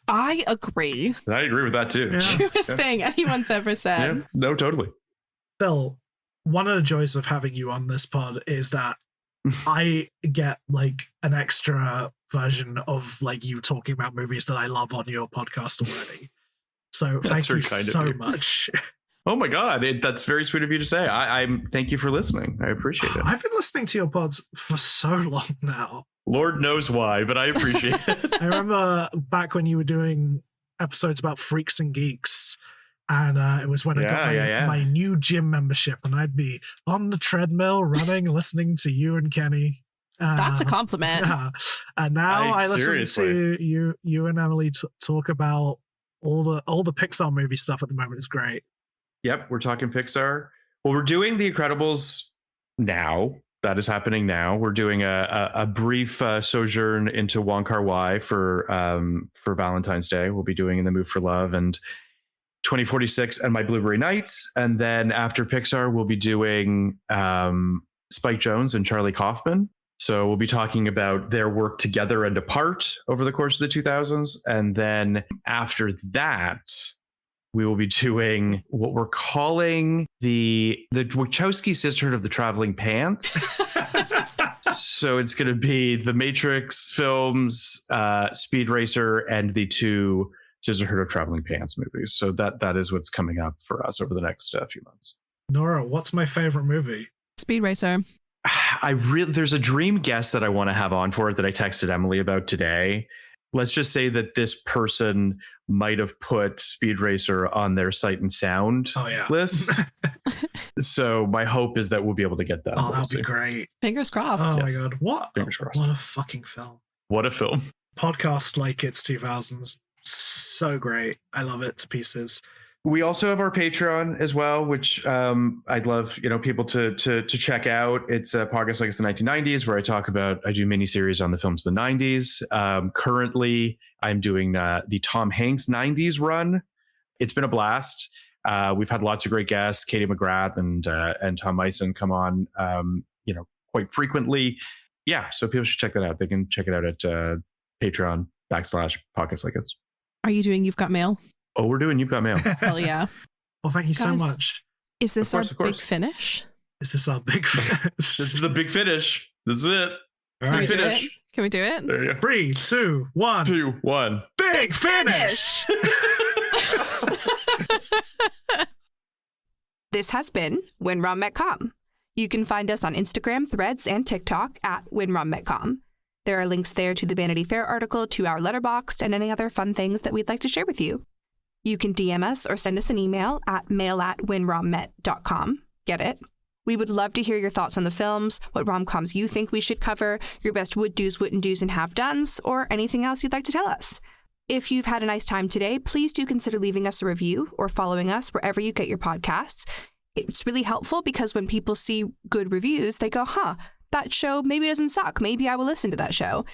I agree. I agree with that too. Yeah. Truest thing anyone's ever said. Yeah, no, totally. Phil, one of the joys of having you on this pod is that I get like an extra version of like you talking about movies that I love on your podcast already. So thank you so much. Oh my God, that's very sweet of you to say. I'm thank you for listening. I appreciate it. I've been listening to your pods for so long now. Lord knows why, but I appreciate it. I remember back when you were doing episodes about freaks and geeks, and it was when I got my new gym membership, and I'd be on the treadmill running, listening to you and Kenny. That's a compliment. Yeah. And now I listen to you and Emily talk about all the Pixar movie stuff at the moment. It's great. Yep, we're talking Pixar. Well, we're doing The Incredibles now. That is happening now. We're doing a brief sojourn into Wong Kar-wai for Valentine's Day. We'll be doing In the Mood for Love and 2046 and My Blueberry Nights. And then after Pixar, we'll be doing Spike Jonze and Charlie Kaufman. So we'll be talking about their work together and apart over the course of the 2000s. And then after that, we will be doing what we're calling the Wachowski Sisterhood of the Traveling Pants. So it's going to be the Matrix films, Speed Racer, and the two Sisterhood of Traveling Pants movies. So that is what's coming up for us over the next few months. Nora, what's my favorite movie? Speed Racer. There's a dream guest that I want to have on for it that I texted Emily about today. Let's just say that this person might have put Speed Racer on their Sight and Sound list. So my hope is that we'll be able to get that. Oh, that'd be great. Fingers crossed. Oh my God. What? Fingers crossed. What a fucking film. What a film. Podcast like it's 2000s. So great. I love it to pieces. We also have our Patreon as well, which I'd love people to check out. It's a podcast like it's the 1990s, where I do miniseries on the films of the 90s. Currently, I'm doing the Tom Hanks 90s run. It's been a blast. We've had lots of great guests, Katie McGrath and Tom Meissen come on, quite frequently. Yeah, so people should check that out. They can check it out at Patreon.com/podcasts like it's. Are you doing You've Got Mail? Oh, we're doing You've Got Mail. Hell yeah. Well, thank you so much. Is this our big finish? Is this our big finish? This is the big finish. This is it. All right. Can we do it? There you go. 3, 2, 1. 2, 1. Big finish! This has been When Rom Met Com. You can find us on Instagram, Threads, and TikTok at When Rom Met Com. There are links there to the Vanity Fair article, to our Letterboxd, and any other fun things that we'd like to share with you. You can DM us or send us an email at mail@whenrommet.com. Get it? We would love to hear your thoughts on the films, what rom-coms you think we should cover, your best would-dos, wouldn't do's, and have-dones, or anything else you'd like to tell us. If you've had a nice time today, please do consider leaving us a review or following us wherever you get your podcasts. It's really helpful because when people see good reviews, they go, that show maybe doesn't suck. Maybe I will listen to that show.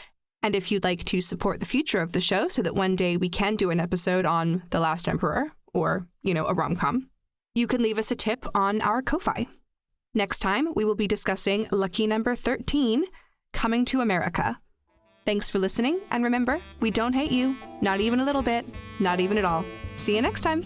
And if you'd like to support the future of the show so that one day we can do an episode on The Last Emperor or, a rom-com, you can leave us a tip on our Ko-Fi. Next time, we will be discussing lucky number 13, Coming to America. Thanks for listening, and remember, we don't hate you. Not even a little bit. Not even at all. See you next time.